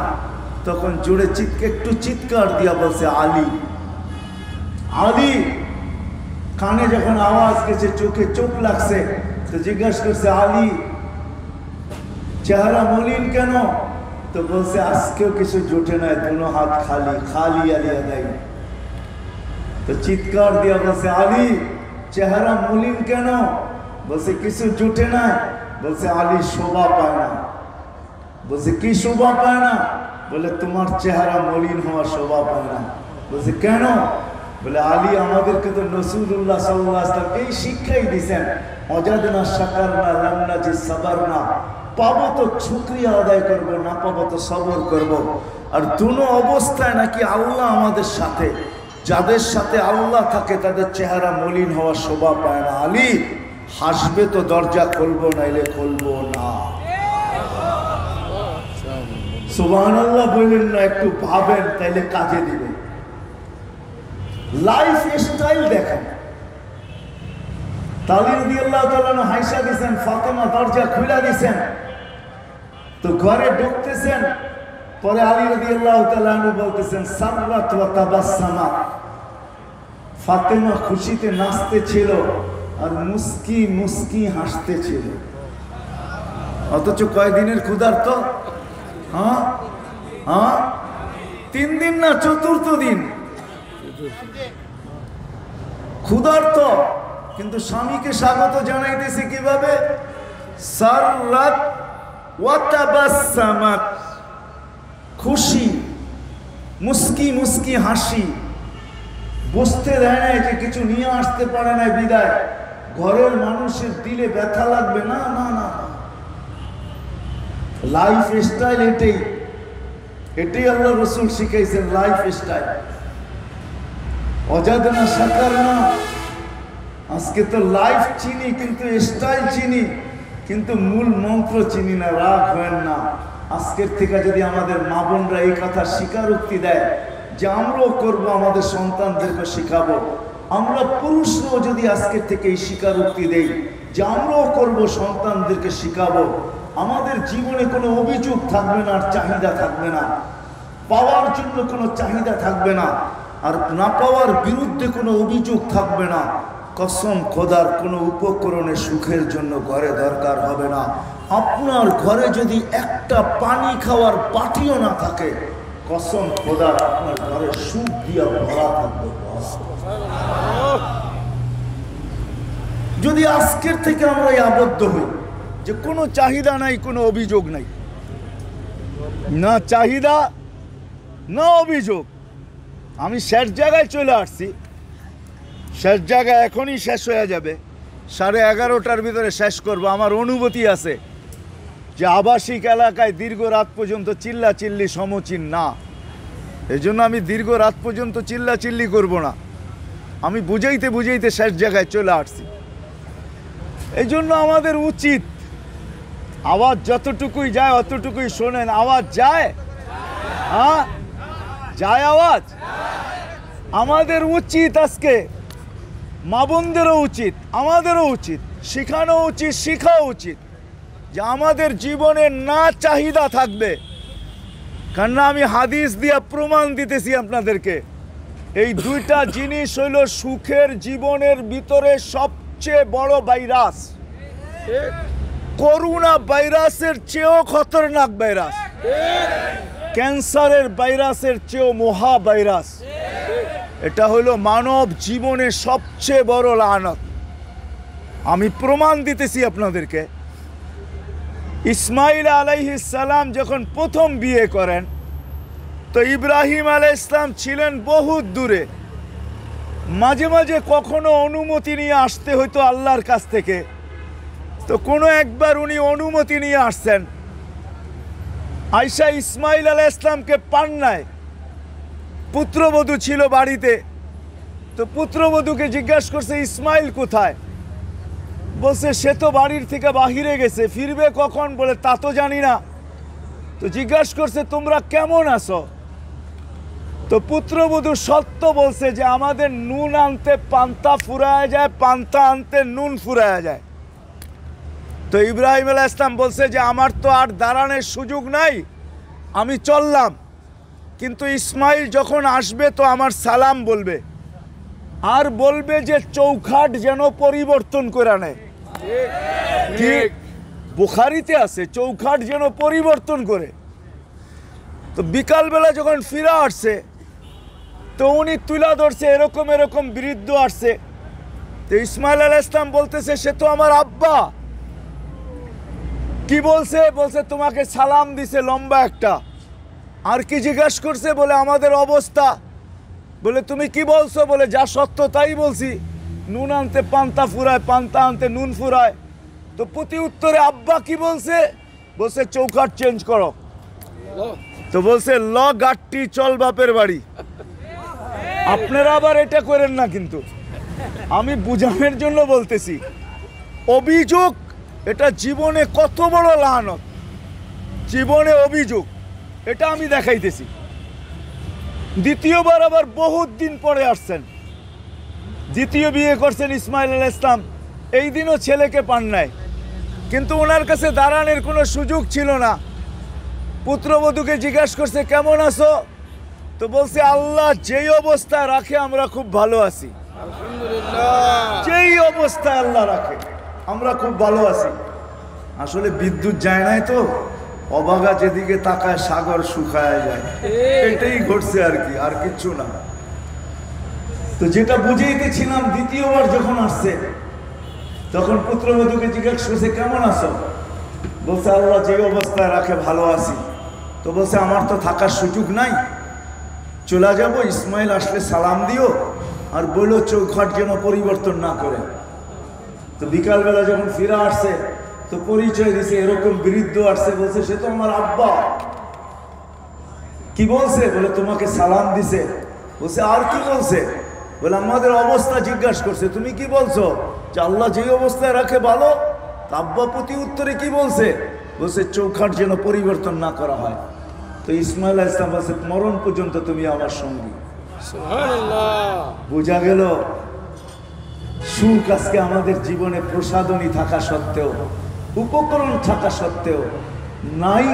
তখন জোরে একটু চিৎকার দিয়া বলছে আলী, আলী। কানে যখন আওয়াজ গেছে, চোখে চোখ লাগছে, তো জিজ্ঞাসা করছে আলী চেহারা মলিন কেন? তো বলছে আজকেও কিছু জোটে নাই, দুনো হাত খালি, খালি আলী আদাই। তো চিৎকার দিয়া বলছে আলী চেহারা মলিন কেন? বলছে কিছু জোটে না। বলছে আলী শোভা পায় না। বলছে কি শোভা পায় না? বলে তোমার চেহারা মলিন হওয়া শোভা পায় না। বলছে কেন? বলে আলী আমাদেরকে তো রাসূলুল্লাহ সাল্লাল্লাহু আলাইহি ওয়াসাল্লাম এই শিক্ষাই দিয়েছেন, অজাদনা শাকারনা লামনা জি সাবারনা। পাবো তো শুকরিয়া আদায় করব, না পাবো তো সবর করব। আর দুনো অবস্থায় নাকি আল্লাহ আমাদের সাথে। যাদের সাথে আল্লাহ থাকে তাদের চেহারা মলিন হওয়া শোভা পায় না। আলী হাসবে তো দরজা খুলবো, নাইলে খুলবো না। সুবহানাল্লাহ বললেন না, একটু ভাবেন তাইলে কাজে দিবে। লাইফ স্টাইল দেখেন। তালি রাদিয়াল্লাহু তাআলা হাইসা দিয়েছেন, ফাতেমা দরজা খুলে দিয়েছেন, তো ঘরে ঢুকতেছেন। পরে আলী রাদিয়াল্লাহু তাআলা বলতেছেন সাররাত ওয়া তাবাসসামাত। ফাতেমা খুশিতে নাচতেছিল আর মুস্কি মুস্কি হাসতেছিল। অথচ কয়দিনের ক্ষুধার্ত? 3 দিন না, চতুর্থ দিন ক্ষুধার্ত, কিন্তু স্বামীকে স্বাগত জানাইতেছে কিভাবে? সাররাত ওয়া তাবাসসামাত, খুশি, মুস্কি মুস্কি হাসি। বুঝতে দেয় নাই যে কিছু নিয়ে আসতে পারে না বিদায় ঘরের মানুষের দিলে ব্যথা লাগবে না। না না, লাইফ স্টাইল এটাই আল্লাহ রাসূল শিখাইছেন। লাইফ স্টাইল অজাদনা শাকার না। আজকে তো লাইফ চিনি কিন্তু স্টাইল চিনি, কিন্তু মূল মন্ত্র চিনি না। রাগ হয় না। আজকের থেকে যদি আমাদের মা বোনরা এই কথা স্বীকারোক্তি দেয় যে আমরাও করবো, আমাদের সন্তানদেরকে শিখাবো। আমরা পুরুষরাও যদি আজকের থেকে এই স্বীকারোক্তি দেই যে আমরাও করবো, সন্তানদেরকে শিখাবো, আমাদের জীবনে কোনো অভিযোগ থাকবে না, আর চাহিদা থাকবে না। পাওয়ার জন্য কোনো চাহিদা থাকবে না, আর না পাওয়ার বিরুদ্ধে কোনো অভিযোগ থাকবে না। কসম খোদার, কোনো উপকরণে সুখের জন্য ঘরে দরকার হবে না। আপনার ঘরে যদি একটা পানি খাওয়ার বাটিও না থাকে, কসম খোদার আপনার ঘরে সুখ দিয়া ভরা থাকবে। যদি আজকের থেকে আমরা আবদ্ধ হই যে কোনো চাহিদা নাই, কোনো অভিযোগ নাই, না চাহিদা না অভিযোগ, আমি শেষ জায়গায় চলে আসছি। শেষ জায়গায় এখনই শেষ হয়ে যাবে, 11:30টার ভিতরে শেষ করব। আমার অনুভূতি আছে যে আবাসিক এলাকায় দীর্ঘ রাত পর্যন্ত চিল্লাচিল্লি সমীচীন না। এই জন্য আমি দীর্ঘ রাত পর্যন্ত চিল্লাচিল্লি করব না। আমি বুঝাইতে বুঝাইতে শেষ জায়গায় চলে আসছি। এই জন্য আমাদের উচিত আওয়াজ যতটুকুই যায় অতটুকুই শোনেন। আওয়াজ যায়? হ্যাঁ যায় আওয়াজ। আমাদের উচিত আজকে মা বোনদেরও উচিত, আমাদেরও উচিত, শেখানো উচিত, শেখা উচিত যে আমাদের জীবনে না চাহিদা থাকবে। কারণ আমি হাদিস দিয়া প্রমাণ দিতেছি আপনাদেরকে, এই দুইটা জিনিস হইল সুখের জীবনের ভিতরে সবচেয়ে বড় ভাইরাস। করোনা ভাইরাসের চেয়েও খতরনাক ভাইরাস, ক্যান্সারের ভাইরাসের চেয়েও মহা ভাইরাস। এটা হলো মানব জীবনের সবচেয়ে বড় লানত। আমি প্রমাণ দিতেছি আপনাদেরকে। ইসমাইল আলাইহিস সালাম যখন প্রথম বিয়ে করেন, তো ইব্রাহিম আলাইহিস সালাম ছিলেন বহুত দূরে। মাঝে মাঝে কখনো অনুমতি নিয়ে আসতে হইতো আল্লাহর কাছ থেকে। তো কোনো একবার উনি অনুমতি নিয়ে আসছেন, আয়েশা ইসমাইল আলাইহিস সালামকে পান নাই, পুত্রবধূ ছিল বাড়িতে। তো পুত্রবধূকে জিজ্ঞাসা করছে ইসমাইল কোথায়? বলছে সে তো বাড়ির থেকে বাহিরে গেছে, ফিরবে কখন? বলে তা তো জানি না। তো জিজ্ঞাসা করছে তোমরা কেমন আছো? তো পুত্রবধূ সত্য বলছে যে আমাদের নুন আনতে পান্তা ফুরায় যায়, পান্তা আনতে নুন ফুরায় যায়। তো ইব্রাহিম আলাইহিস সালাম বলছে যে আমার তো আর দাঁড়ানোর সুযোগ নাই, আমি চললাম, কিন্তু ইসমাইল যখন আসবে তো আমার সালাম বলবে, আর বলবে যে চৌখাট যেন পরিবর্তন করে নেয়। ঠিক বুখারীতে আছে, চৌখাট যেন পরিবর্তন করে। তো বিকালবেলা যখন ফিরা আসছে, তো উনি তুলা ধরছে এরকম এরকম বৃদ্ধ আসছে। তো ইসমাইল আলাইহিস সালাম বলতেছে সে তো আমার আব্বা। কি বলছে? বলছে তোমাকে সালাম দিছে লম্বা একটা। আর কি জিজ্ঞাসা করছে? বলে আমাদের অবস্থা। বলে তুমি কি বলছো? বলে যা সত্য তাই বলছি, নুন আনতে পান্তা ফুরায়, পান্তা আনতে নুন ফুরায়। তো প্রতি উত্তরে আব্বা কি বলছে? বলছে চৌকাঠ চেঞ্জ করো। তো বলছে ল গাট্টি চল বাপের বাড়ি। আপনারা আবার এটা করেন না, কিন্তু আমি বুঝানোর জন্য বলতেছি। অভিযোগ এটা জীবনে কত বড় লানত, জীবনে অভিযোগ, এটা আমি দেখাইতেছি। দ্বিতীয়বার আবার বহুত দিন পরে আসছেন, দ্বিতীয় বিয়ে করছেন ইসমাইল আলাইহিস সালাম। এই দিনও ছেলেকে পান নাই, কিন্তু ওনার কাছে দাঁড়ানোর কোনো সুযোগ ছিল না। পুত্রবধূকে জিজ্ঞাসা করছে কেমন আছো? তো বলছে আল্লাহ যেই অবস্থায় রাখে আমরা খুব ভালো আছি। যেই অবস্থায় আল্লাহ রাখে আমরা খুব ভালো আছি। আসলে বিদ্যুৎ যায় নাই তো, অবাগা যেদিকে তাকায় সাগর শুকায় যায়, এটাই ঘটছে আর কি, আর কিচ্ছু না। তো যেটা বুঝাইতেছিলাম, দ্বিতীয়বার যখন আসছে তখন পুত্রবধূকে জিজ্ঞাসা করছে কেমন আছো? বলছে আল্লাহ যে অবস্থায় রাখে ভালো আছি। তো বলছে আমার তো থাকার সুযোগ নাই, চলে যাব, ইসমাইল আসলে সালাম দিও আর বললো চৌখাট যেন পরিবর্তন না করে। তো বিকালবেলা যখন ফিরে আসছে তো পরিচয় দিছে এরকম বৃদ্ধ আসছে, বলছে সে তো আমার আব্বা। কি বলছে? বলে তোমাকে সালাম দিছে। বলছে আর কি বলছে? বলে আমাদের অবস্থা জিজ্ঞাসা করছে, তুমি কি বলছো? যে আল্লাহ যে অবস্থায় রাখে ভালো। আব্বা প্রতি উত্তরে কি বলছে? বলছে চৌখাট যেন পরিবর্তন না করা হয়। তো ইসমাইল আলাইহিস সালাম বলছে মরণ পর্যন্ত তুমি আমার সঙ্গী। বোঝা গেল সুখ আজকে আমাদের জীবনে প্রসাধনী থাকা সত্ত্বেও, উপকরণ থাকা সত্ত্বেও নাই।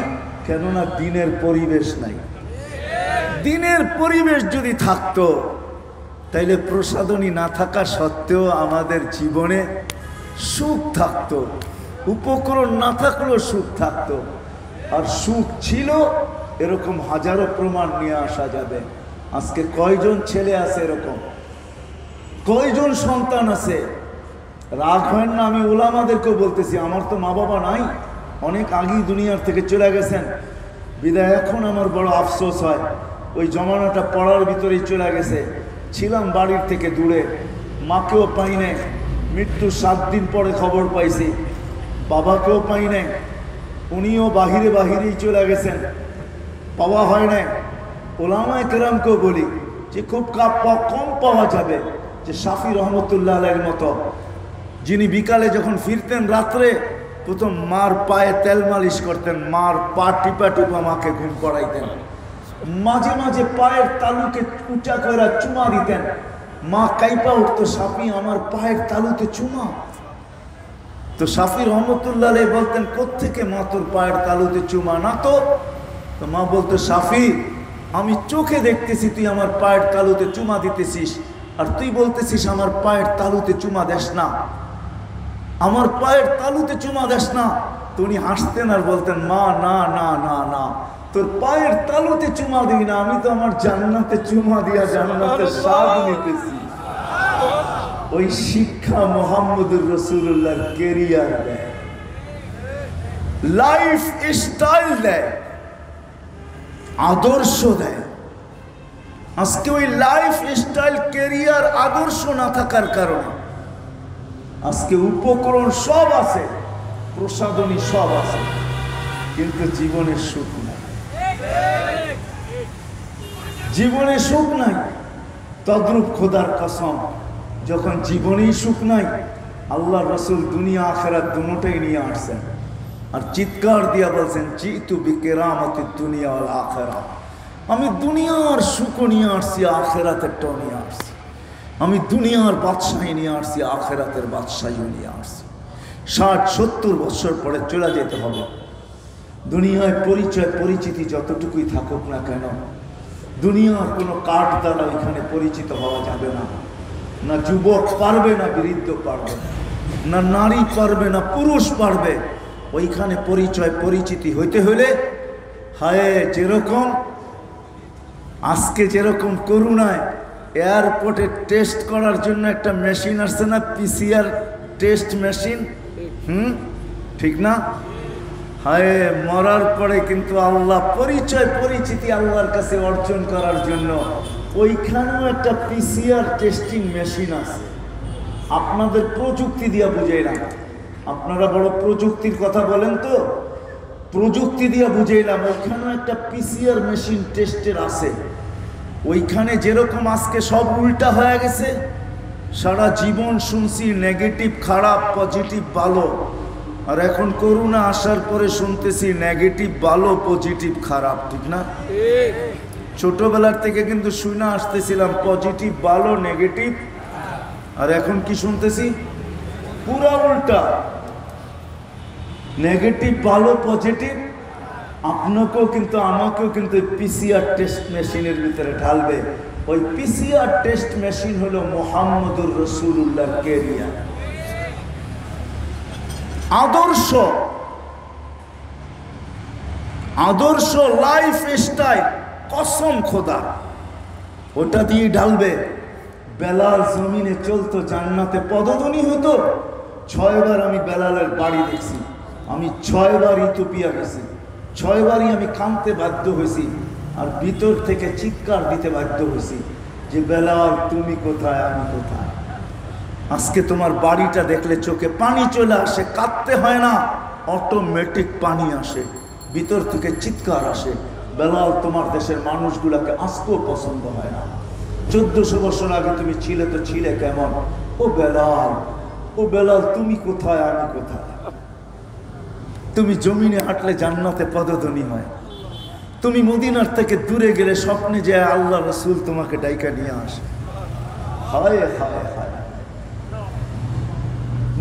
কেননা দিনের পরিবেশ নাই। দিনের পরিবেশ যদি থাকতো তাইলে প্রসাধনী না থাকা সত্ত্বেও আমাদের জীবনে সুখ থাকতো, উপকরণ না থাকলেও সুখ থাকতো। আর সুখ ছিল এরকম হাজারো প্রমাণ নিয়ে আসা যাবে। আজকে কয়জন ছেলে আছে এরকম, কয়জন সন্তান আছে? রাগ হয় না, আমি ওলামাদেরকেও বলতেছি, আমার তো মা বাবা নাই, অনেক আগেই দুনিয়ার থেকে চলে গেছেন বিদায়। এখন আমার বড় আফসোস হয়, ওই জমানাটা পড়ার ভিতরেই চলে গেছে। ছিলাম বাড়ির থেকে দূরে, মাকেও পাই নাই, মৃত্যুর 7 দিন পরে খবর পাইছি। বাবাকেও পাই নাই, উনিও বাহিরেই চলে গেছেন, পাওয়া হয় নাই। ওলামায়ে কেরামকেও বলি যে খুব কম পাওয়া যাবে যে শাফি রহমতুল্লাহ আলাইহির মতো, যিনি বিকালে যখন ফিরতেন রাত্রে প্রথম মার পায়ে তেল মালিশ করতেন, মার পা টিপা টিপা মাকে ঘুম পড়াইতেন, মাঝে মাঝে পায়ের তালুকে উঁচা করে চুমা দিতেন। মা কাইপা উঠতো, শাফি আমার পায়ের তালুতে চুমা। তো শাফি রহমতুল্লাহ আলাইহি বলতেন কোত্থেকে মা তোর পায়ের তালুতে চুমা? না তো। তো মা বলতো শাফি আমি চোখে দেখতেছি তুই আমার পায়ের তালুতে চুমা দিতেছিস, আর তুই বলতেছিস আমার পায়ের তালুতে চুমা দেস না। আমার পায়ের তালুতে চুমা দেস না। তো উনি হাসতেন আর বলতেন, মা না না না না, তোর পায়ের তালুতে চুমা দিই না, আমি তো আমার জান্নাতে চুমা দিয়া জান্নাতের স্বাদ নিতেছি। ওই শিক্ষা মুহাম্মদুর রাসূলুল্লাহর ক্যারিয়ার দেয়, লাইফ স্টাইল দেয়, আদর্শ দেয়। আজকে ওই লাইফ স্টাইল ক্যারিয়ার আদর্শ না থাকার কারণে আজকে উপকরণ সব আছে, প্রসাধনী সব আছে, কিন্তু জীবনের সুখ নাই, জীবনে সুখ নাই। তদ্রূপ খোদার কসম, যখন জীবনেই সুখ নাই, আল্লাহ রাসূল দুনিয়া আখিরাত দুটোই নিয়ে আসছেন আর চিৎকার দিয়া বলছেন, জিতু বিকেরামতিদ দুনিয়া ওয়াল আখিরাহ, আমি দুনিয়ার সুখ নিয়ে আসছি, আখিরাতেরটাও নিয়ে আসছি। আমি দুনিয়ার বাদশাহী নিয়ে আসছি, আখিরাতের বাদশাহীও নিয়ে আসছি। 60-70 বছর পরে চলে যেতে হবে। দুনিয়ায় পরিচয় পরিচিতি যতটুকুই থাকুক না কেন, দুনিয়ার কোনো কাঠ দ্বারা এখানে পরিচিত হওয়া যাবে না। না যুবক পারবে, না বৃদ্ধ পারবে, না নারী পারবে, না পুরুষ পারবে। ওইখানে পরিচয় পরিচিতি হইতে হলে হায়, যেরকম আজকে যেরকম করুণায় এয়ারপোর্টে টেস্ট করার জন্য একটা মেশিন আসছে না, পিসিআর টেস্ট মেশিন, ঠিক না? হায়, মরার পরে কিন্তু আল্লাহ পরিচয় পরিচিতি আল্লাহর কাছে অর্জন করার জন্য ওইখানেও একটা পিসিআর টেস্টিং মেশিন আছে। আপনাদের প্রযুক্তি দিয়া বুঝাইলাম, আপনারা বড় প্রযুক্তির কথা বলেন তো, প্রযুক্তি দিয়া বুঝাইলাম, ওইখানেও একটা পিসিআর মেশিন টেস্টের আছে। ওইখানে যেরকম আজকে সব উল্টা হয়ে গেছে, সারা জীবন শুনছি নেগেটিভ খারাপ, পজিটিভ ভালো, আর এখন করোনা আসার পরে শুনতেছি নেগেটিভ ভালো, পজিটিভ খারাপ, ঠিক না? ছোটবেলার থেকে কিন্তু শুনে আসতেছিলাম পজিটিভ ভালো, নেগেটিভ, আর এখন কি শুনতেছি? পুরা উল্টা, নেগেটিভ ভালো, পজিটিভ। আপনাকেও কিন্তু আমাকেও কিন্তু পিসিআর টেস্ট মেশিনের ভিতরে ঢালবে। ওই পিসিআর টেস্ট মেশিন হলো মুহাম্মদুর রাসূলুল্লাহর ক্যারিয়ার, আদর্শ, আদর্শ লাইফ স্টাইল, কসম খোদা, ওটা দিয়ে ঢালবে। বেলাল জমিনে চলতো, জান্নাতে পদধ্বনি হতো। 6 বার আমি বেলালের বাড়ি দেখছি, আমি 6 বার ইথিওপিয়া গেছি, 6 বারই আমি কাঁদতে বাধ্য হয়েছি আর ভিতর থেকে চিৎকার দিতে বাধ্য হয়েছি যে বেলাল তুমি কোথায়, আমি কোথায়। আজকে তোমার বাড়িটা দেখলে চোখে পানি চলে আসে, কাঁদতে হয় না, অটোমেটিক পানি আসে, ভিতর থেকে চিৎকার আসে। বেলাল, তোমার দেশের মানুষগুলোকে আজকেও পছন্দ হয় না। 1400 বছর আগে তুমি ছিলে তো ছিলে কেমন? ও বেলাল, ও বেলাল তুমি কোথায়, আমি কোথায়। তুমি জমিনে হাঁটলে জান্নাতে পদধ্বনি হয়, তুমি মদিনার থেকে দূরে গেলে স্বপ্নে যে আল্লাহ রাসূল তোমাকে ডাইকা নিয়ে আসে। হায় হায় হায়,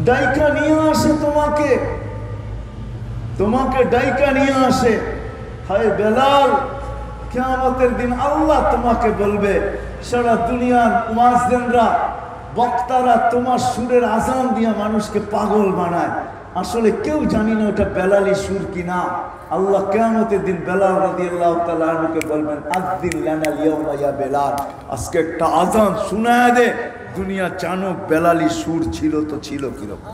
ডাইকা নিয়ে আসে তোমাকে, তোমাকে ডাইকা নিয়ে আসে। হায় বেলাল, কিয়ামতের দিন আল্লাহ তোমাকে বলবে, সারা দুনিয়ার মুয়াজ্জিনরা, বক্তারা তোমার সুরের আজান দিয়া মানুষকে পাগল বানায়, আসলে কেউ জানি না ওটা বেলালি সুর কিনা। আল্লাহ কিয়ামতের দিন বেলাল রাদিয়াল্লাহু তাআলা আনহুকে বলবেন, আযদিন লানা ইয়াউমা ইয়া বেলাল, আজকে একটা আজান শোনায় দে, দুনিয়া জানো বেলালি সুর ছিল তো ছিল কিরকম।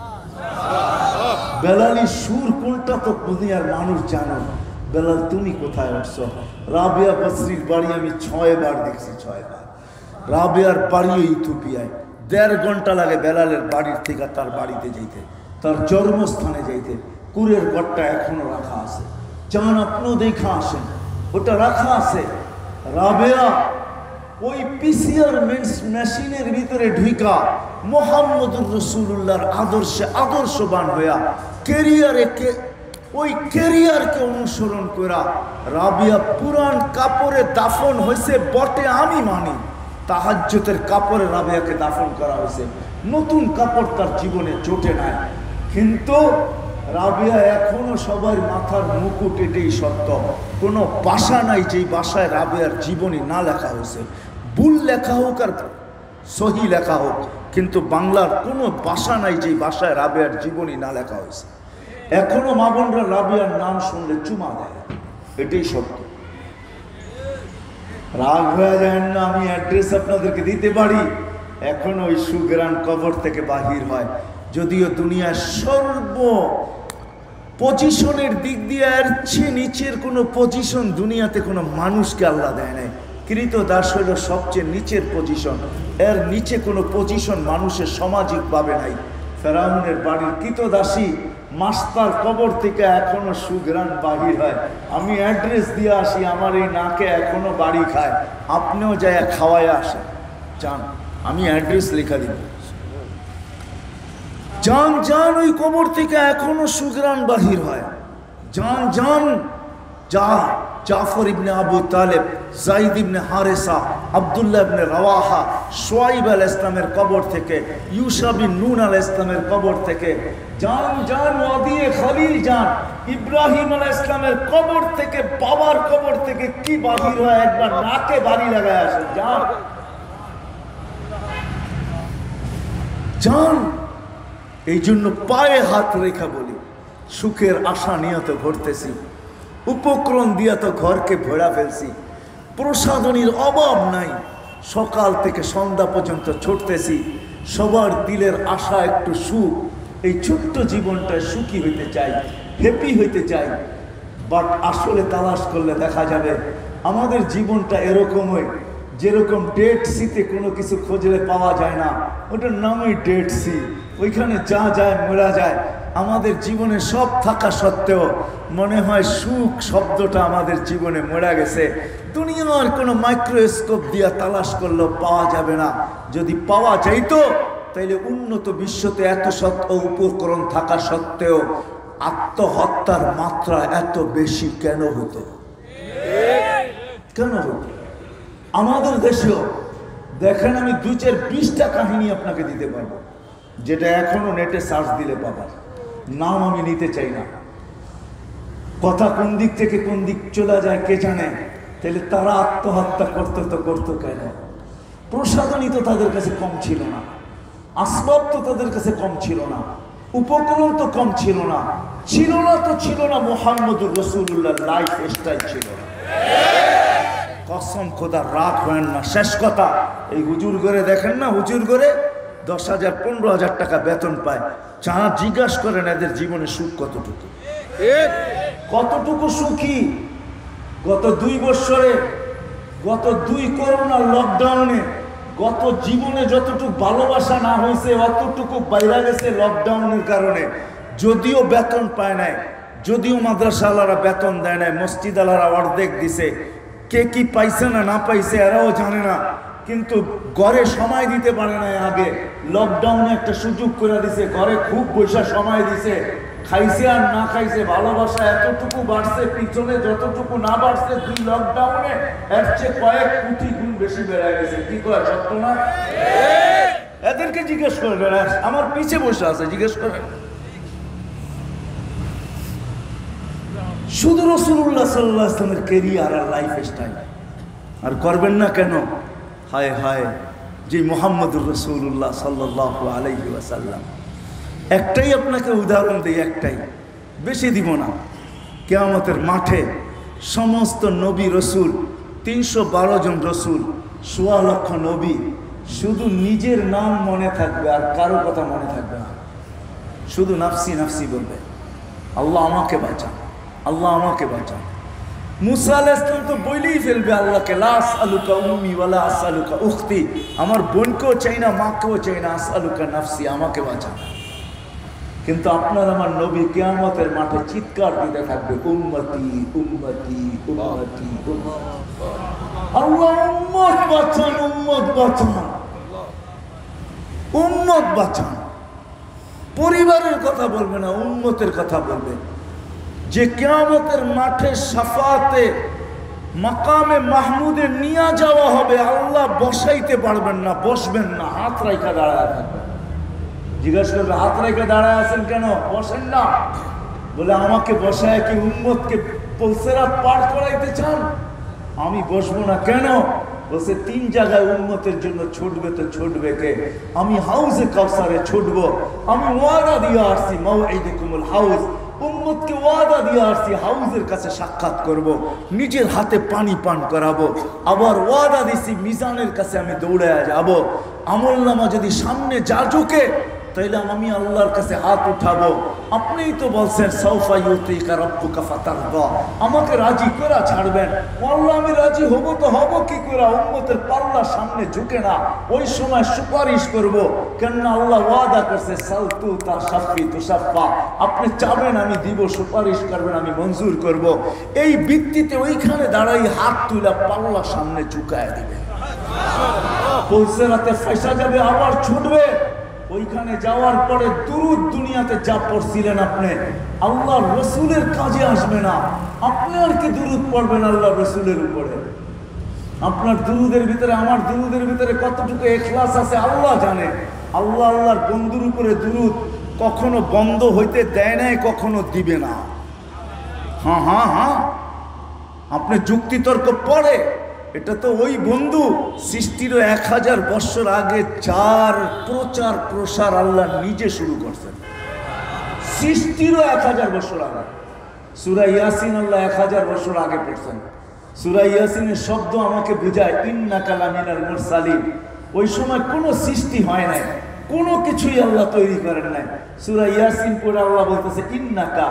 বেলালি সুর কোনটা তো দুনিয়ার মানুষ জানো। বেলাল তুমি কোথায় আসছো? রাবিয়া বসরির বাড়ি আমি 6 বার দেখছি, 6 বার। রাবিয়ার বাড়িও ইথিওপিয়ায়, 1.5 ঘন্টা লাগে বেলালের বাড়ির থেকে তার বাড়িতে যেতে, তার জন্মস্থানে যাইতে। কুরের ঘরটা এখনো রাখা আছে, যান আপনিও দেখা আসেন, ওটা রাখা আছে। রাবেয়া ওই পিসিআর মেশিনের ভিতরে ঢুকা মুহাম্মদুর রাসূলুল্লাহর আদর্শে আদর্শবান হইয়া ক্যারিয়ারে ওই ক্যারিয়ারকে অনুসরণ করা রাবিয়া পুরান কাপড়ে দাফন হয়েছে বটে, আমি মানি। তাহাজ্জুদের কাপড়ে রাবিয়াকে দাফন করা হয়েছে, নতুন কাপড় তার জীবনে জোটে নাই। কিন্তু রাবিয়া এখনো সবার মাথার মুকুট, এটাই সত্য। কোনো ভাষা নাই যেই ভাষায় রাবিয়ার জীবনী না লেখা হয়েছে। ভুল লেখা হোক আর সহি লেখা হোক, কিন্তু বাংলার কোনো ভাষা নাই যে ভাষায় রাবেয়ার জীবনী না লেখা হয়েছে। এখনো মা বোনরা রাবেয়ার নাম শুনলে চুমা দেয়, এটাই সত্য। রাগ হয়ে যায় না, আমি অ্যাড্রেস আপনাদেরকে দিতে পারি। এখন ওই সুগ্রান কবর থেকে বাহির হয়, যদিও দুনিয়ার সর্ব পজিশনের দিক দিয়ে এর চেয়ে নিচের কোনো পজিশন দুনিয়াতে কোনো মানুষকে আল্লাহ দেয় নাই। কৃতদাস হইল সবচেয়ে নিচের পজিশন, এর নিচে কোনো পজিশন মানুষের সামাজিকভাবে নাই। ফেরাউনের বাড়ির কৃতদাসী মাস্টার কবর থেকে এখনো সুগ্রান বাহির হয়। আমি অ্যাড্রেস দিয়ে আসি, আমার এই নাকে এখনো বাড়ি খায়, আপনিও যায় খাওয়ায় আসেন, যান, আমি অ্যাড্রেস লেখা দিব, যান যান, ওই কবর থেকে এখনো সুগ্রান বাহির হয়, যান যান, যা। জাফর ইবনে আবু তালেব, জাইদ ইবনে হারেসা, আব্দুল্লাহ ইবনে রাওয়াহা, শুআইব আলাইহিস সালামের কবর থেকে, ইউসা বিন নূন আলাইহিস সালামের কবর থেকে, যান যান ওয়াদিয়ে খলিল যান, ইব্রাহিম আলাইহিস সালামের কবর থেকে, বাবার কবর থেকে কি বাহির হয়, একবার নাকে বাড়ি লাগায় আসেন, যান যান। এই জন্য পায়ে হাত রেখা বলি, সুখের আশা নিয়ে তো ঘুরতেছি, উপক্রম দিয়া তো ঘরকে ভরা ফেলছি, প্রসাধনীর অভাব নাই, সকাল থেকে সন্ধ্যা পর্যন্ত ছুটতেছি, সবার দিলের আশা একটু সুখ, এই ছোট্ট জীবনটায় সুখী হইতে চাই, হ্যাপি হইতে চাই। বাট আসলে তালাশ করলে দেখা যাবে আমাদের জীবনটা এরকমই, যেরকম ডেড সিতে কোনো কিছু খুঁজলে পাওয়া যায় না, ওটার নামই ডেড সি, ওইখানে যা যায় মরা যায়। আমাদের জীবনে সব থাকা সত্ত্বেও মনে হয় সুখ শব্দটা আমাদের জীবনে মরা গেছে। দুনিয়ার কোনো মাইক্রোস্কোপ দিয়া তালাশ করলেও পাওয়া যাবে না। যদি পাওয়া যাইতো তাইলে উন্নত বিশ্বতে এত সত্য উপকরণ থাকা সত্ত্বেও আত্মহত্যার মাত্রা এত বেশি কেন হতো? কেন হতো? আমাদের দেশেও দেখেন, আমি 2-4-20টা কাহিনী আপনাকে দিতে পারবো, যেটা এখনো নেটে সার্চ দিলে পাবার, নাম আমি নিতে চাই না। কথা কোন দিক থেকে কোন দিক চলে যায় কে জানে। তাহলে তারা আত্মহত্যা করতো কেন? প্রসাধনী তো তাদের কাছে কম ছিল না, আসবাব তো তাদের কাছে কম ছিল না, উপকরণ তো কম ছিল না, ছিল না মুহাম্মদুর রাসূলুল্লাহ লাইফ স্টাইল ছিল না। কসম খোদা, রাগ হয় না, শেষ কথা। এই হুজুর ঘরে দেখেন না, হুজুর ঘরে 10,000-15,000 টাকা বেতন পায়, যা জিজ্ঞাসা করেন এদের জীবনে সুখ কতটুকু, কতটুকু সুখী। গত 2 বছরে, গত 2 করোনা লকডাউনে, গত জীবনে যতটুকু ভালোবাসা না হয়েছে অতটুকু বাইরে গেছে লকডাউনের কারণে। যদিও বেতন পায় নাই, যদিও মাদ্রাসাওয়ালারা বেতন দেয় নাই, মসজিদ আলারা অর্ধেক দিছে, কে কি পাইছে না পাইছে এরাও জানে না, কিন্তু ঘরে সময় দিতে পারে না। আগে লকডাউনে একটা সুযোগ করে দিছে, ঘরে খুব পয়সা সময় দিছে, খাইছে আর না খাইছে, ভালোবাসা এতটুকু বাড়ছে, পিছনে যতটুকু না বাড়ছে 2 লকডাউনে এর চেয়ে কয়েক কোটি গুণ বেশি বেড়ে গেছে। কি কয় সত্য না? এদেরকে জিজ্ঞেস করবেন, আমার পিছে বসে আছে, জিজ্ঞেস করেন। শুধু রাসূলুল্লাহ সাল্লাল্লাহু আলাইহি ওয়াসাল্লামের ক্যারিয়ার আর লাইফ স্টাইল, আর করবেন না কেন? হায় হায়, যে মুহাম্মদুর রাসূলুল্লাহ সাল্লাল্লাহু আলাইহি ওয়াসাল্লাম। একটাই আপনাকে উদাহরণ দিই, একটাই, বেশি দিব না। কিয়ামতের মাঠে সমস্ত নবী রসুল, 312 জন রসুল, 1.25 লক্ষ নবী, শুধু নিজের নাম মনে থাকবে আর কারো কথা মনে থাকবে না, শুধু নাফসি নাফসি বলবে, আল্লাহ আমাকে বাঁচান, আল্লাহ আমাকে বাঁচান। মুসা আলাইহিস সালাম তো বলেই ফেলবে আল্লাহকে, লা আসআলুকা উম্মি ওয়ালা আসআলুকা উখতি, আমার বোনকেও চাই না, মাকেও চাই না, আসআলুকা নাফসি, আমাকে বাঁচান। কিন্তু আপনার আমার নবী কিয়ামতের মাঠে চিৎকার দিতে থাকবে, উম্মতি উম্মতি উম্মতি, আল্লাহ উম্মত বাঁচান, উম্মত বাঁচান, উম্মত বাঁচান। পরিবারের কথা বলবে না, উম্মতের কথা বলবে। যে কিয়ামতের মাঠে শাফাতে মাকামে মাহমুদে নিয়ে যাওয়া হবে, আল্লাহ বসাইতে পারবেন না, বসবেন না, হাত রাইখা দাঁড়ায় থাকবেন। জিজ্ঞাসা করবে, হাত রেখে দাঁড়ায় আছেন কেন, বসেন না? বলে, আমাকে বসায় কি উম্মতকে পুলসিরাত পার করাইতে চান? আমি বসবো না। কেন? বলছে 3 জায়গায় উম্মতের জন্য ছুটবে তো ছুটবে কে? আমি হাউজে কাউসারে ছুটবো। আমি ওয়াদা দিয়ে আসছি মাউঈদুকুমুল হাউজ, উম্মতকে ওয়াদা দিয়ে আসছি হাউজের কাছে সাক্ষাৎ করব, নিজের হাতে পানি পান করাবো। আবার ওয়াদা দিছি মিজানের কাছে আমি দৌড়ে যাব। আমলনামা যদি সামনে যা ঝুঁকে তাইলে আমি আল্লাহর কাছে হাত উঠাবো। আপনিই তো বলছেন সাউফা ইউতিকা রাব্বুকা ফাতারদা, আমাকে রাজি করে ছাড়বেন। আল্লাহ আমি রাজি হব তো হব কি করে? উম্মতের পাল্লা সামনে ঝুঁকে না, ওই সময় সুপারিশ করব। কেন আল্লাহ ওয়াদা করছে সালতু তাশাফি তুশাফা, আপনি চাবেন আমি দিব, সুপারিশ করবেন আমি মঞ্জুর করব। এই ভিত্তিতে ওইখানে দাঁড়াই হাত তুলে পাল্লা সামনে ঝুঁকায় দিবে। পৌঁছে রাতে ফাঁসা যাবে, আবার ছুটবে। ওইখানে যাওয়ার পরে দুরুদ দুনিয়াতে যা পড়ছিলেন আপনি, আল্লাহ রসুলের কাজে আসবে না। আপনি আর কি দুরুদ পড়বেন আল্লাহ রসুলের উপরে? আপনার দুরুদের ভিতরে আমার দুরুদের ভিতরে কতটুকু ইখলাস আছে আল্লাহ জানে। আল্লাহ আল্লাহর বন্ধুর উপরে দুরুদ কখনো বন্ধ হইতে দেয় নাই, কখনো দিবে না। হ্যাঁ হ্যাঁ হ্যাঁ, আপনি যুক্তিতর্ক পড়ে, এটা তো ওই বন্ধু সৃষ্টির 1000 বছর আগে যার প্রচার প্রসার আল্লাহ নিজে শুরু করছেন। সৃষ্টির 1000 বছর আগে সূরা ইয়াসিন আল্লাহ 1000 বছর আগে পড়ছেন। সূরা ইয়াসিনের শব্দ আমাকে বুঝায় ইন্নাকা লামিনাল মুরসালিন। ওই সময় কোনো সৃষ্টি হয় নাই, কোনো কিছুই আল্লাহ তৈরি করেন নাই। সূরা ইয়াসিন পড়ে আল্লাহ বলতেছে ইন্নাকা,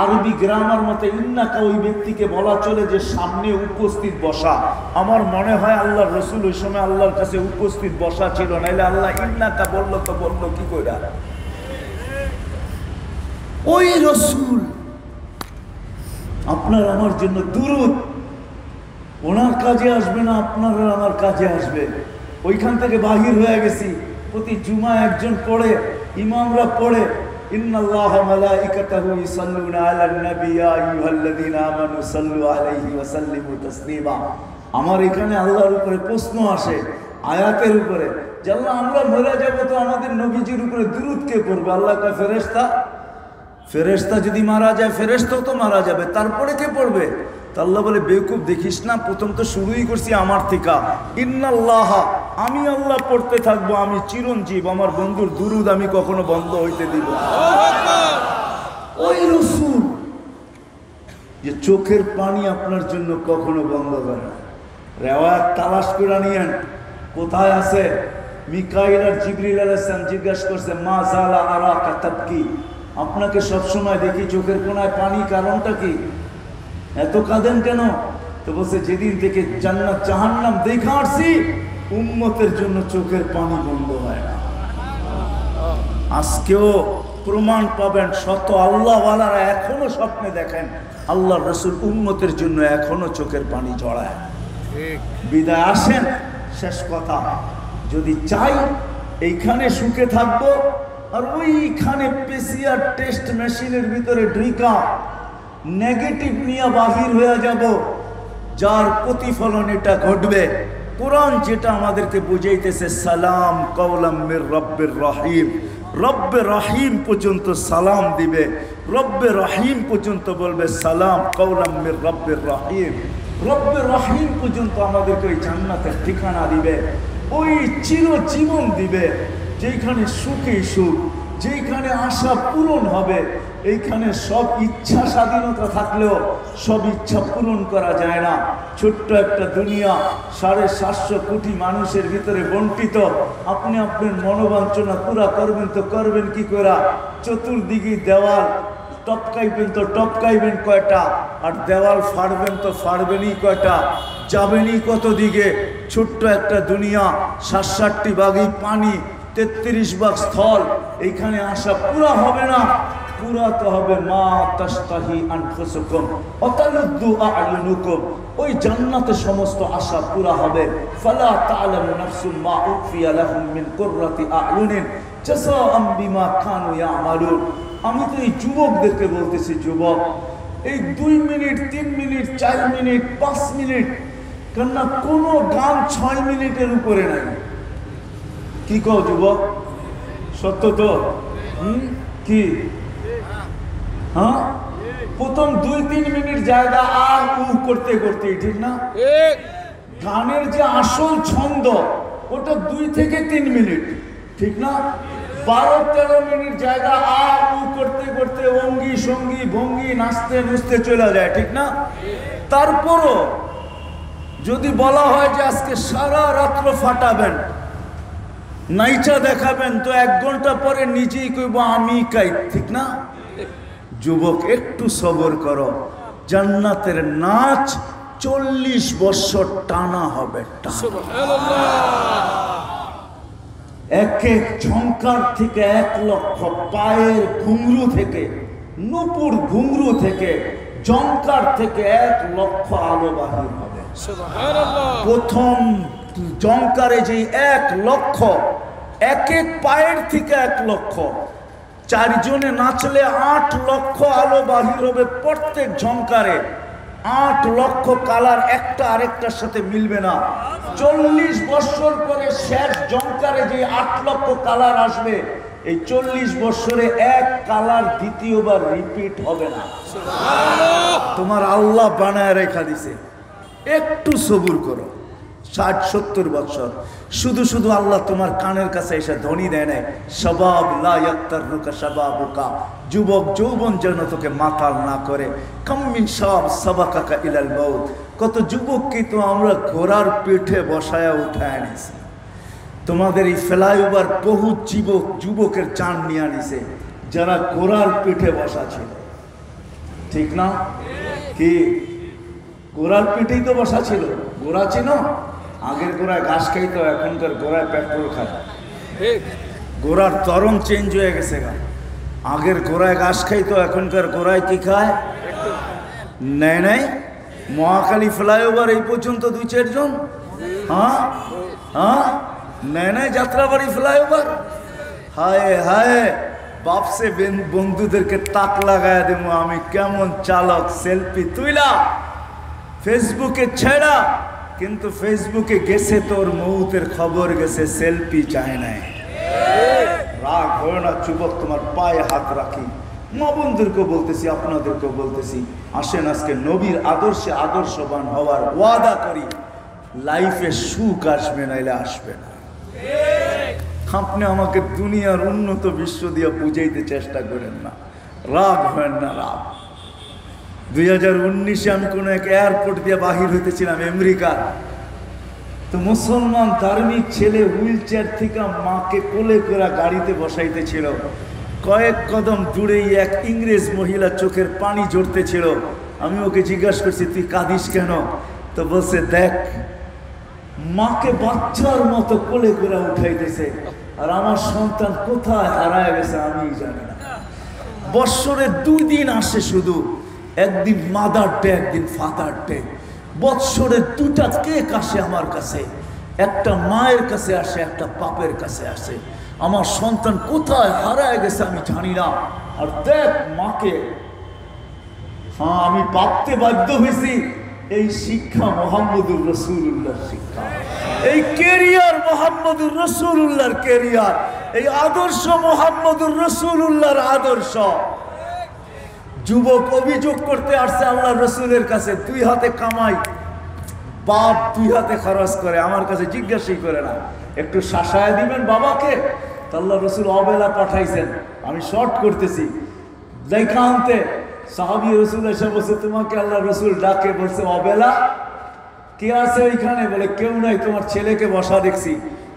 আরবি গ্রামার মতে ইন্নাকা ওই ব্যক্তিকে বলা চলে যে সামনে উপস্থিত বসা। আমার মনে হয় আল্লাহ রসুল ওই সময় আল্লাহর কাছে উপস্থিত বসা ছিল, নাইলে আল্লাহ ইন্নাকা বললো তো বললো কি কইরা? ওই রসুল আপনার আমার জন্য দুরুদ, ওনার কাজে আসবে না, আপনার আমার কাজে আসবে। ওইখান থেকে বাহির হয়ে গেছি। প্রতি জুমা একজন পড়ে, ইমামরা পড়ে ইন্নাল্লাহা মালাইকাতাহু ইসাল্লুনা আলান নবী ইয়া আইয়ুহাল্লাযীনা আমানু সাল্লু আলাইহি ওয়া সাল্লিমু তাসলিমা। আমার এখানে আল্লাহর উপরে প্রশ্ন আসে আয়াতের উপরে যে আল্লাহ আমরা মরে যাব তো আমাদের নবীজির উপরে দুরূদ কে পড়বে? আল্লাহ কয় ফেরেশতা। ফেরেশতা যদি মারা যায় ফেরেশতাও তো মারা যাবে, তারপরে কে পড়বে? তা আল্লাহ বলে বেকুব দেখিস না, প্রথম তো শুরুই করছি আমার থেকে। ইন্নাল্লাহা, আমি আল্লাহ পড়তে থাকবো, আমি চিরঞ্জীব, আমার বন্ধুর দুরুদ আমি কখনো বন্ধ হইতে দিব না। ওই রাসূল যে চোখের পানি আপনার জন্য কখনো বন্ধ করে না। রেওয়ায়াত তালাশ করে নিয়েন, কোথায় আছে? মিকাইল আর জিবরিল আলাইহিস সালাম জিজ্ঞাসা করছে মা জালা আরাকা তাবকি, আপনাকে সবসময় দেখি চোখের কোনায় পানি, কারণটা কি? এত কাঁদেন কেন? তো বলছে যেদিন থেকে জান্নাত জাহান্নাম দেখা আসছি উম্মতের জন্য চোখের পানি বন্ধ হয় না। আজকেও প্রমাণ পাবেন, শত আল্লাহওয়ালারা এখনো স্বপ্নে দেখেন আল্লাহ রসুল উম্মতের জন্য এখনো চোখের পানি ঝরায়। বিদায় আসেন, শেষ কথা, যদি চাই এইখানে সুখে থাকবো আর ওইখানে পেশিয়ার টেস্ট মেশিনের ভিতরে ঢুকা নেগেটিভ নিয়ে বাহির হয়ে যাব, যার প্রতিফলন এটা ঘটবে। কোরআন যেটা আমাদেরকে বুঝাইতেছে সালাম কাওলাম মির রব্বির রহিম, রব্বে রহিম পর্যন্ত সালাম দিবে, রব্বে রহিম পর্যন্ত বলবে সালাম কাওলাম মির রব্বির রহিম। রব্বে রহিম পর্যন্ত আমাদেরকে ওই জান্নাতের ঠিকানা দিবে, ওই চিরজীবন দিবে, যেখানে সুখেই সুখ, যেখানে আশা পূরণ হবে। এইখানে সব ইচ্ছা স্বাধীনতা থাকলেও সব ইচ্ছা পূরণ করা যায় না। ছোট্ট একটা দুনিয়া, 750 কোটি মানুষের ভিতরে বন্টিত। আপনি আপনার মনোবাঞ্ছনা পুরা করবেন তো করবেন কি করে? চতুর্দিকে দেওয়াল, টপকাইবেন তো টপকাইবেন কয়টা? আর দেওয়াল ফাড়বেন তো ফাড়বেনই কয়টা? যাবেনই কত দিকে? ছোট্ট একটা দুনিয়া, 60 ভাগই পানি, 33 ভাগ স্থল। এইখানে আশা পুরা হবে না, পুরা তো হবে মা তাশতাহি আনফুসুকুম ওয়া তালুদ্দু আ'য়ুনুকুম। ওই জান্নাতে সমস্ত আশা পুরা হবে। ফালা তা'লামু নাফসুম মা উখফিয়া লাহুম মিন কুররাতি আ'য়ুনিন জাযাআম বিমা কানু ইয়া'মালুন। আমি তো এই যুবকদেরকে বলতেছি, যুবক, এই 2 মিনিট 3 মিনিট 4 মিনিট 5 মিনিট, কেননা কোনো গান 6 মিনিটের উপরে নাই। কি কও যুবক? সত্য তো? কি? হ্যাঁ, প্রথম 2-3 মিনিট জায়গা আর করতে করতে, ঠিক না? গানের যে আসল ছন্দ ওটা 2 থেকে 3 মিনিট, ঠিক না? 12-13 মিনিট জায়গা আ উ করতে করতে অঙ্গি সঙ্গী ভঙ্গি নাচতে নুচতে চলে যায়, ঠিক না? তারপরও যদি বলা হয় যে আজকে সারা রাত্র ফাটাবেন, নাইচা দেখাবেন, তো 1 ঘন্টা পরে নিজেই কইব আমি কাই, ঠিক না? যুবক একটু সবর করো, জান্নাতের নাচ 40 বছর টানা হবে। এক এক ঝংকার থেকে 1 লক্ষ, পায়ের ঘুংরু থেকে, নুপুর ঘুংরু থেকে, ঝংকার থেকে 1 লক্ষ আলো বাহির হবে। প্রথম ঝংকারে যে 1 লক্ষ, এক এক পায়ের থেকে 1 লক্ষ, 4 জনে নাচলে 8 লক্ষ আলো বাহির হবে প্রত্যেক ঝংকারে। 8 লক্ষ কালার একটা আরেকটার সাথে মিলবে না। 40 বছর পরে শেষ ঝংকারে যে 8 লক্ষ কালার আসবে, এই 40 বছরে 1 কালার দ্বিতীয়বার রিপিট হবে না। তোমার আল্লাহ বানায় রেখা দিছে, একটু সবুর করো। 60-70 বছর শুধু শুধু আল্লাহ তোমার কানের কাছে এসে ধ্বনি দেয় নাই, শাবাব লা ইয়াক্তারুকা শাবাবুকা, যুবক যৌবন যেন তোকে মাতাল না করে। কাম্মিন শাব সাবাকাকা ইলাল মাউত, কত যুবককে তো আমরা ঘোড়ার পিঠে বসায়া উঠায় আনিছি। তোমাদের এই ফ্লাইওভার বহু যুবকের চান নিয়ে আনিছে যারা ঘোড়ার পিঠে বসা ছিল, ঠিক না? কি ঘোড়ার পিঠেই তো বসা ছিল। ঘোড়া ছিল, আগের ঘোড়ায় ঘাস খাইতো, এখনকার ঘোড়ায় পেট্রোল খায়। ঘোড়ার তরণ চেঞ্জ হয়ে গেছে। আগের ঘোড়ায় ঘাস খাইতো, এখনকার ঘোড়ায় কি খায়? নেয় নাই। মহাখালী ফ্লাইওভার এই পর্যন্ত 2-4 জন, হ্যাঁ হ্যাঁ, নেয় নাই। যাত্রাবাড়ি ফ্লাইওভার, হায় হায়, বাপসে বন্ধুদেরকে তাক লাগায় দেবো আমি কেমন চালক। সেলফি তুইলা ফেসবুকে ছেড়া, কিন্তু ফেসবুকে গেছে তোর মৌতের খবর গেছে, সেলফি চায় নাই। রাগ হয় না যুবক, তোমার পায়ে হাত রাখি। মা বন্ধুদেরকেও বলতেছি, আপনাদেরকেও বলতেছি, আসেন আজকে নবীর আদর্শে আদর্শবান হওয়ার ওয়াদা করি। লাইফে সুখ আসবে, নাইলে আসবে না। আপনি আমাকে দুনিয়ার উন্নত বিশ্ব দিয়ে বুঝাইতে চেষ্টা করেন না, রাগ হয় না। রাগ 2019-এ আমি কোনো এক এয়ারপোর্ট দিয়ে বাহির হইতেছিলাম আমেরিকা। তো মুসলমান ধার্মিক ছেলে হুইল চেয়ার থেকে মাকে কোলে করে গাড়িতে বসাইতেছিল। কয়েক কদম দূরেই এক ইংরেজ মহিলা চোখের পানি ঝরতেছিল। আমি ওকে জিজ্ঞাসা করছি, তুই কাঁদিস কেন? তো বলছে, দেখ মাকে বাচ্চার মতো কোলে করে উঠাইতেছে, আর আমার সন্তান কোথায় হারায় গেছে আমি জানি না। বৎসরে 2 দিন আসে শুধু, একদিন মাদার ডে, একদিন ফাদার ডে। বৎসরে 2টা কেক আসে আমার কাছে, একটা মায়ের কাছে আসে, একটা বাপের কাছে আসে। আমার সন্তান কোথায় হারায় গেছে আমি জানি না। আর দেখ মাকে, হ্যাঁ আমি ভাবতে বাধ্য হয়েছি, এই শিক্ষা মুহাম্মদুর রাসূলুল্লাহর শিক্ষা, এই ক্যারিয়ার মুহাম্মদুর রাসূলুল্লাহর ক্যারিয়ার, এই আদর্শ মুহাম্মদুর রাসূলুল্লাহর আদর্শ। যুবক অভিযোগ করতে আসছে আল্লাহ রসুলের কাছে, 2 হাতে কামাই, বাপ 2 হাতে খরচ করে, আমার কাছে জিজ্ঞাসাই করে না, একটু শাসায় দিবেন বাবাকে? তো আল্লাহ রসুল অবেলা পাঠাইছেন। আমি শর্ট করতেছি, দেখা আনতে সাহাবী রসুল এসে বলছে, তোমাকে আল্লাহ রসুল ডাকে, বলছে অবেলা কে আছে ওইখানে? বলে কেউ নাই, তোমার ছেলেকে বসা দেখছি।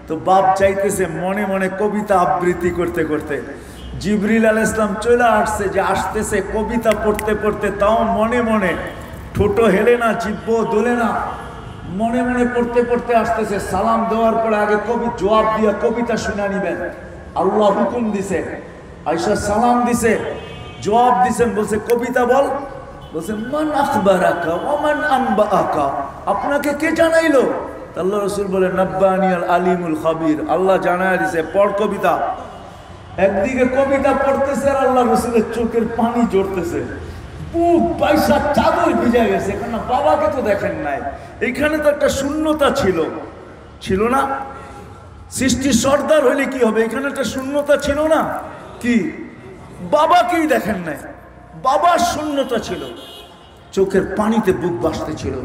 তো বাপ চাইতেছে মনে মনে কবিতা আবৃত্তি করতে করতে। জিবরিল আলাইহিস সালাম চলে আসছে, যে আসতেছে কবিতা পড়তে পড়তে, তাও মনে মনে, ঠোঁটো হেলে না, জিহ্ব দোলে না, মনে মনে পড়তে পড়তে আসতেছে। সালাম দেওয়ার পরে আগে জবাব দিয়া কবিতা শুনে নিবেন, আল্লাহ হুকুম দিছে। আয়েশা সালাম দিছে, জবাব দিছেন, বলছে কবিতা বল। বলছে মান আখবারাকা ওয়া মান আনবাআকা, আপনাকে কে জানাইলো? আল্লাহ রাসূল বলে নাব্বানিয়াল আলিমুল খাবির, আল্লাহ জানায় দিছে, পড় কবিতা। একদিকে কবিতা পড়তেছে আর আল্লাহ রসুলের চোখের পানি ঝরতেছে, বুক পয়সা চাদর ভিজে গেছে। কেন? বাবাকে তো দেখেন নাই। এইখানে তো একটা শূন্যতা ছিল না? সৃষ্টির সর্দার হইলে কি হবে? এখানে একটা শূন্যতা ছিল না? কি বাবাকেই দেখেন নাই, বাবার শূন্যতা ছিল, চোখের পানিতে বুক ভাসতেছিল।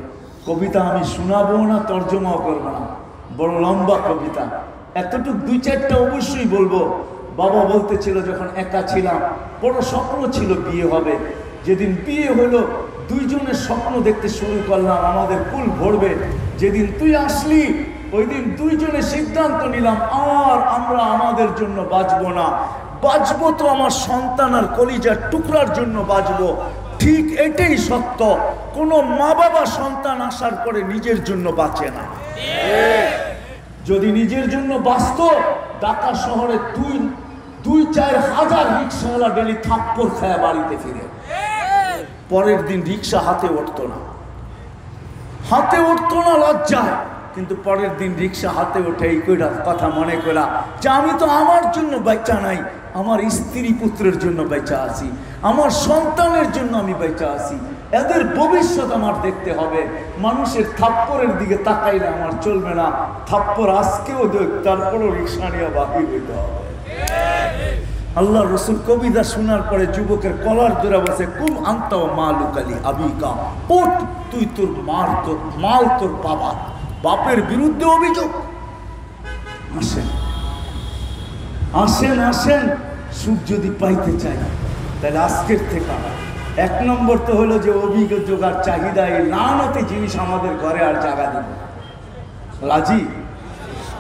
কবিতা আমি শোনাবো না, তর্জমাও করবো না, বড় লম্বা কবিতা। এতটুক দুই চারটা অবশ্যই বলবো। বাবা বলতেছিল যখন একা ছিলাম, বড় স্বপ্ন ছিল বিয়ে হবে। যেদিন বিয়ে হলো, দুইজনের স্বপ্ন দেখতে শুরু করলাম, আমাদের কুল ভরবে। যেদিন তুই আসলি, ওই দিন দুইজনে সিদ্ধান্ত নিলাম, আর আমরা আমাদের জন্য বাঁচবো না, বাঁচবো তো আমার সন্তান আর কলিজার টুকরার জন্য বাঁচবো। ঠিক এটাই সত্য। কোনো মা বাবা সন্তান আসার পরে নিজের জন্য বাঁচে না। যদি নিজের জন্য বাঁচত, ঢাকা শহরে 2-4 হাজার রিক্সাওয়ালা ডেলি থাপ্পড় খায়া বাড়িতে ফিরে, পরের দিন রিক্সা হাতে উঠতো না, লজ্জায়। কিন্তু পরের দিন রিক্সা হাতে ওঠে এই কইরা কথা মনে করা যে আমি তো আমার জন্য বেঁচা নাই, আমার স্ত্রী পুত্রের জন্য বেঁচা আছি, আমার সন্তানের জন্য আমি বেঁচা আছি, এদের ভবিষ্যৎ আমার দেখতে হবে। মানুষের থাপ্পড়ের দিকে তাকাইলে আমার চলবে না। থাপ্পড় আজকেও দেখ, তারপরও রিক্সা নিয়ে বাকি হইতে হবে। আল্লাহ রসুল কবিতা শোনার পরে যুবকের কলার ধরে বসে, কুম আনতাও মালুকালি আবিকা, ওঠ তুই তোর মাল তোর বাবা। বাপের বিরুদ্ধে অভিযোগ। আসেন আসেন আসেন, সুখ যদি পাইতে চাই তাহলে আজকের থেকে 1 নম্বর তো হলো যে অভিযোগ আর চাহিদা, এই লানতি জিনিস আমাদের ঘরে আর জায়গা দিব। রাজি?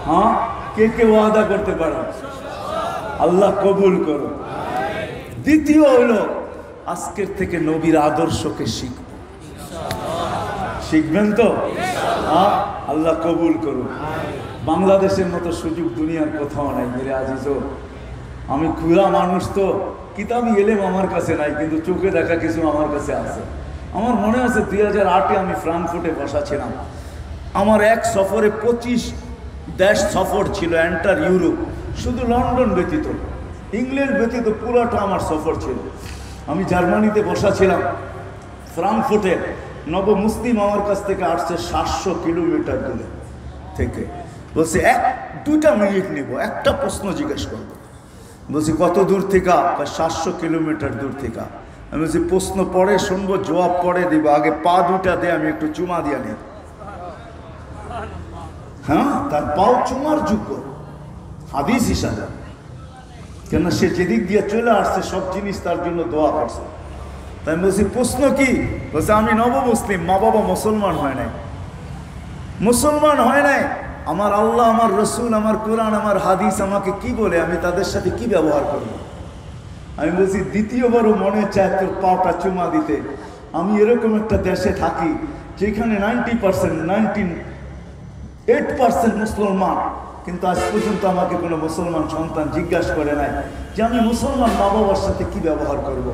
হ্যাঁ, কে কে ওয়াদা করতে পারো? আল্লাহ কবুল করো। দ্বিতীয় হলো আজকের থেকে নবীর আদর্শকে শিখব। শিখবেন তো? হ্যাঁ, আল্লাহ কবুল করুন। বাংলাদেশের মতো সুযোগ দুনিয়ার কোথাও নাই মেরে আজিজো। আমি খুরা মানুষ তো, কিতাবি এলেম আমার কাছে নাই, কিন্তু চোখে দেখা কিছু আমার কাছে আছে। আমার মনে আছে 2008-এ আমি ফ্রাঙ্কফুর্টে বসা ছিলাম। আমার এক সফরে 25 দেশ সফর ছিল, এন্টার ইউরোপ। শুধু লন্ডন ব্যতীত, ইংল্যান্ড ব্যতীত পুরোটা আমার সফর ছিল। আমি জার্মানিতে বসা ছিলাম, ফ্রাঙ্কফুর্টে। নব মুসলিম আমার কাছ থেকে আসছে 700 কিলোমিটার দূরে থেকে। বলছে 1-2 মিনিট নিব, একটা প্রশ্ন জিজ্ঞেস করবো। বলছি কত দূর থেকে? 700 কিলোমিটার দূর থেকে। আমি বলছি প্রশ্ন পরে শুনবো, জবাব পরে দিব, আগে পা 2টা দিয়ে আমি একটু চুমা দিয়ে নিই। হ্যাঁ, তার পাও চুমার যোগ্য হাদিস হিসাবে, কেন সে যেদিক দিয়ে চলে আসছে সব জিনিস তার জন্য দোয়া করছে। তাই বলছি প্রশ্ন কি? বলছে আমি নব মুসলিম, মা বাবা মুসলমান হয় নাই, মুসলমান হয় নাই। আমার আল্লাহ, আমার রসুল, আমার কোরআন, আমার হাদিস আমাকে কি বলে, আমি তাদের সাথে কি ব্যবহার করব? আমি বলছি দ্বিতীয়বারও মনে চায় তোর পাটা চুমা দিতে। আমি এরকম একটা দেশে থাকি যেখানে 98% মুসলমান, কিন্তু আজ পর্যন্ত আমাকে কোনো মুসলমান সন্তান জিজ্ঞাসা করে নাই যে আমি মুসলমান মা বাবার সাথে কি ব্যবহার করব।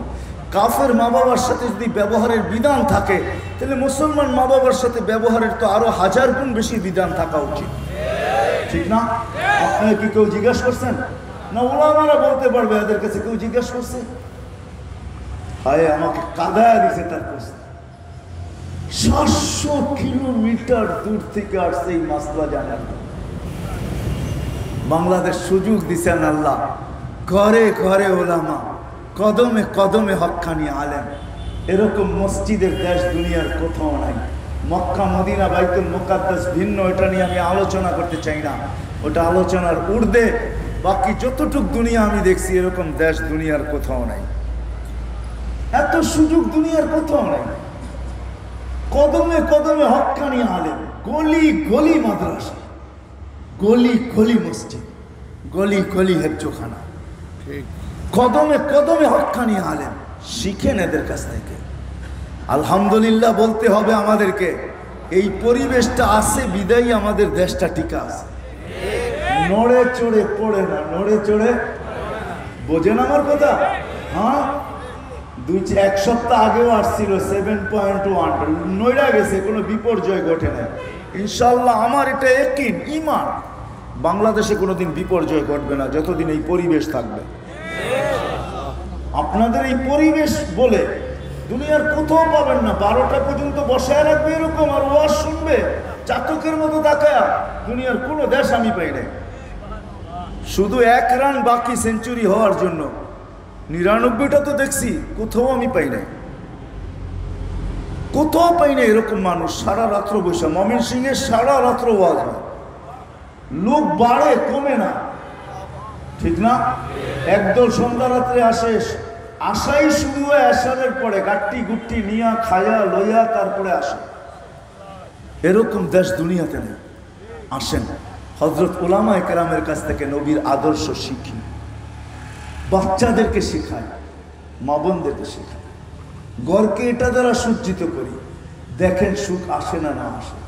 কাফের মা বাবার সাথে যদি ব্যবহারের বিধান থাকে, তাহলে মুসলমান মা বাবার সাথে ব্যবহারের তো আরো 1000 গুণ বেশি বিধান থাকা উচিত, ঠিক না? আপনারা কি কেউ জিজ্ঞাসা করছেন? না ওলামারা বলতে পারবে, এদের কাছে কেউ জিজ্ঞাসা করছে? হায়, আমাকে কাঁদায় দিছে তার প্রশ্ন। 700 কিলোমিটার দূর থেকে আসছে এই মাসলা জানার। বাংলাদেশ সুযোগ দিছেন আল্লাহ, ঘরে ঘরে ওলামা, কদমে কদমে হক্কানি আলেম। এরকম মসজিদের দেশ দুনিয়ার কোথাও নাই। মক্কা, মদিনা, বাইতুল মুকাদ্দাস ভিন্ন, এটা নিয়ে আমি আলোচনা করতে চাই না, ওটা আলোচনার ঊর্ধ্বে। বাকি যতটুক দুনিয়া আমি দেখছি, এরকম দেশ দুনিয়ার কোথাও নাই। এত সুযোগ দুনিয়ার কোথাও নাই। কদমে কদমে হক্কানি আলেম, গলি গলি মাদ্রাসা, গলি গলি মসজিদ, গলি গলি হেফজোখানা, কদমে কদমে হক্কানি আলেম। শিখেন এদের কাছ থেকে। আলহামদুলিল্লাহ বলতে হবে আমাদেরকে, এই পরিবেশটা আছে বিদায়ী আমাদের দেশটা টিকা আছে। নড়ে চড়ে পড়ে না, নড়ে চড়ে, বোঝেন আমার কথা? হ্যাঁ, 1 সপ্তাহ আগেও আসছিল 7.1, নড়া গেছে, কোনো বিপর্যয় ঘটে না। ইনশাল্লাহ আমার এটা ইয়াকিন, ঈমান, বাংলাদেশে কোনোদিন বিপর্যয় ঘটবে না যতদিন এই পরিবেশ থাকবে। আপনাদের এই পরিবেশ বলে দুনিয়ার কোথাও পাবেন না। 12টা পর্যন্ত বসায় রাখবে এরকম, আর ওয়াজ শুনবে চাতকের মতো তাকায়া। দুনিয়ার কোনো দেশ আমি পাই নাই। শুধু 1 রান বাকি সেঞ্চুরি হওয়ার জন্য, 99টা তো দেখছি, কোথাও আমি পাই নাই। কোথাও পাই না এরকম মানুষ সারা রাত্র বসে। ময়মনসিংহে সারা রাত্র ওয়াজ হয়, লোক বাড়ে কমে না, ঠিক না? একদল সন্ধ্যা রাত্রে আসে, আসাই শুরু হয় আসারের পরে, গাট্টি গুট্টি নিয়া খায়া লইয়া তারপরে আসে। এরকম দেশ দুনিয়াতে নেই। আসেন হযরত উলামায়ে কেরামের কাছ থেকে নবীর আদর্শ শিখি, বাচ্চাদেরকে শেখায়, মা বোনদেরকে শেখায়, ঘরকে এটা দ্বারা সজ্জিত করি। দেখেন সুখ আসে না না আসে।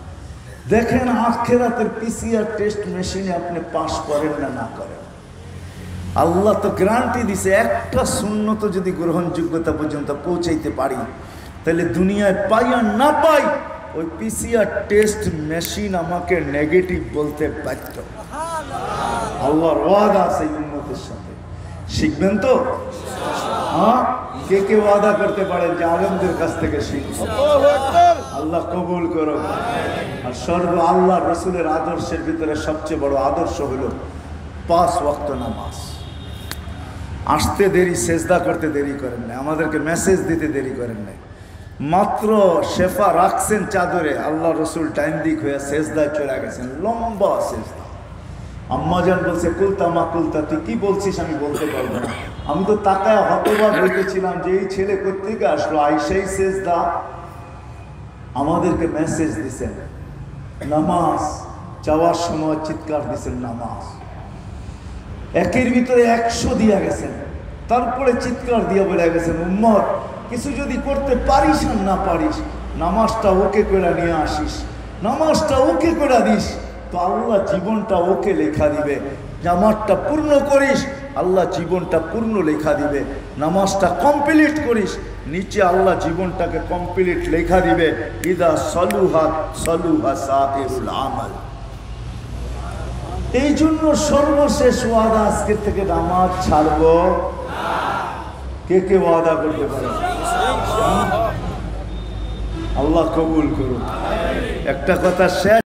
দেখেন আখিরাতের পিসিআর টেস্ট মেশিনে আপনি পাস করেন না না করেন, আল্লাহ তো গ্যারান্টি দিছে একটা সুন্নত যদি গ্রহণযোগ্যতা পর্যন্ত পৌঁছাইতে পারি, তাহলে দুনিয়ায় পাই আর না পাই, ওই পিসিআর টেস্ট মেশিন আমাকে নেগেটিভ বলতে বাধ্য। আল্লাহর ওয়াদা আছে এই উম্মতের সাথে। শিখবেন তো? হ্যাঁ, কে কে ওয়াদা করতে পারেন যে আলেমদের কাছ থেকে শিখব? আল্লাহ কবুল করো। আর সর্ব আল্লাহ রসুলের আদর্শের ভিতরে সবচেয়ে বড় আদর্শ হলো 5 ওয়াক্ত নামাজ। আসতে দেরি, সেজদা করতে দেরি করেন না, আমাদেরকে মেসেজ দিতে দেরি করেন নাই। মাত্র শেফা রাখছেন চাদরে, আল্লাহ রসুল টাইম দিক হয়ে সেজদায় চলে গেছেন, লম্বা সেজদা। আম্মাজান বলছে কুলতা মা কুলতা, তুই কি বলছিস আমি বলতে পারবো না। আমি তো তাকায় হতবাক হইতেছিলাম যে এই ছেলে কোত্থেকে আসলো, আইসাই সেজদা। আমাদেরকে মেসেজ দিছেন নামাজ, যাওয়ার সময় চিৎকার দিছেন নামাজ। একের ভিতরে 100 দিয়া গেছেন, তারপরে চিৎকার দিয়া বলে গেছেন উম্মত কিছু যদি করতে পারিস আর না পারিস, নামাজটা ওকে করে নিয়ে আসিস, নামাজটা ওকে করে দিস, তো আল্লাহ জীবনটা ওকে লেখা দিবে। নামাজটা পূর্ণ করিস, আল্লাহ জীবনটা পূর্ণ লেখা দিবে। নামাজটা কমপ্লিট করিস, নিচে আল্লাহ জীবনটাকে কমপ্লিট লেখা দিবে। ইদা সলুহাত সলুহা সাইরুল আমাল। এই জন্য সর্বশেষ ওয়াদা আজকে থেকে নামাজ ছাড়বো। কে কে ওয়াদা করতে পারে? আল্লাহ কবুল করুন। একটা কথা শেষ।